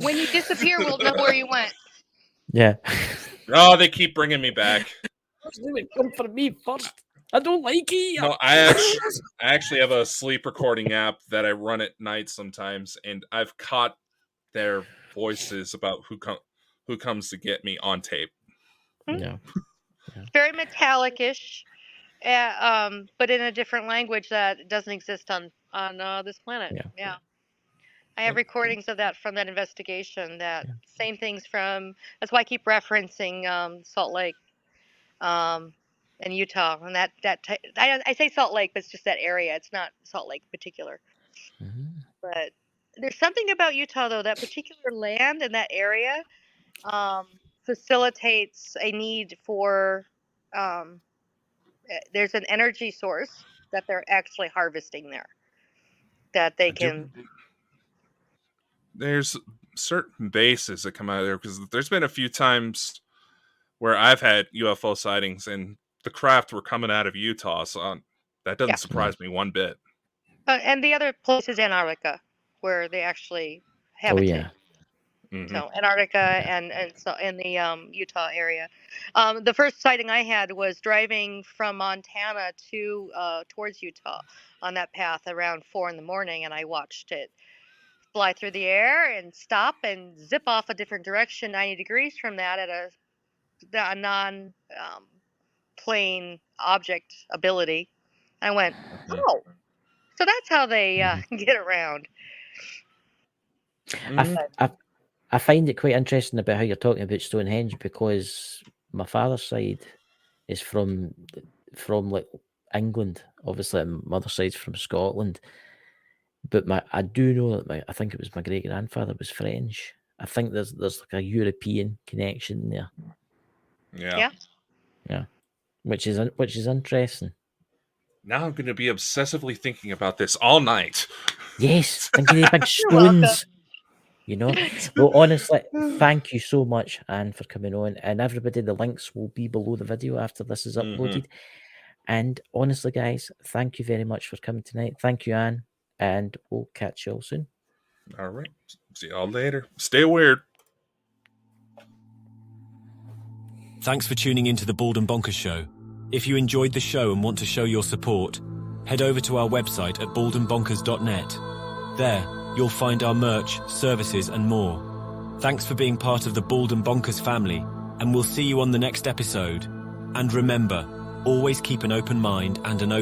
When you disappear, we'll know where you went. Yeah. Oh, they keep bringing me back. Come for me first. I don't like it. No, I actually have a sleep recording app that I run at night sometimes, and I've caught their voices about who comes to get me on tape. Yeah. Very metallic-ish, but in a different language that doesn't exist on this planet. Yeah. I have recordings of that from that investigation. Same things from. That's why I keep referencing Salt Lake. In Utah, and I say Salt Lake, but it's just that area. It's not Salt Lake in particular. But there's something about Utah, though, that particular land and that area facilitates a need for. There's an energy source that they're actually harvesting there. That they can. There's certain bases that come out of there because there's been a few times where I've had UFO sightings and the craft were coming out of Utah, so that doesn't surprise me one bit. And the other place is Antarctica, where they actually habitate. So Antarctica and so in the Utah area. The first sighting I had was driving from Montana towards Utah on that path around 4 a.m, and I watched it fly through the air and stop and zip off a different direction 90 degrees from that at a non plane object ability. I went, oh, so that's how they get around. I find it quite interesting about how you're talking about Stonehenge because my father's side is from like England. Obviously, my mother's side's from Scotland. But I do know that I think it was my great grandfather was French. I think there's like a European connection there. Yeah. Which is interesting. Now I'm going to be obsessively thinking about this all night. Yes, thinking of big welcome. stones. You know, well, honestly, thank you so much, Anne, for coming on. And everybody, the links will be below the video after this is uploaded. And honestly, guys, thank you very much for coming tonight. Thank you, Anne, and we'll catch you all soon. All right. See y'all later. Stay weird. Thanks for tuning into the Bald and Bonkers Show. If you enjoyed the show and want to show your support, head over to our website at baldandbonkers.net. There, you'll find our merch, services, and more. Thanks for being part of the Bald and Bonkers family, and we'll see you on the next episode. And remember, always keep an open mind and an open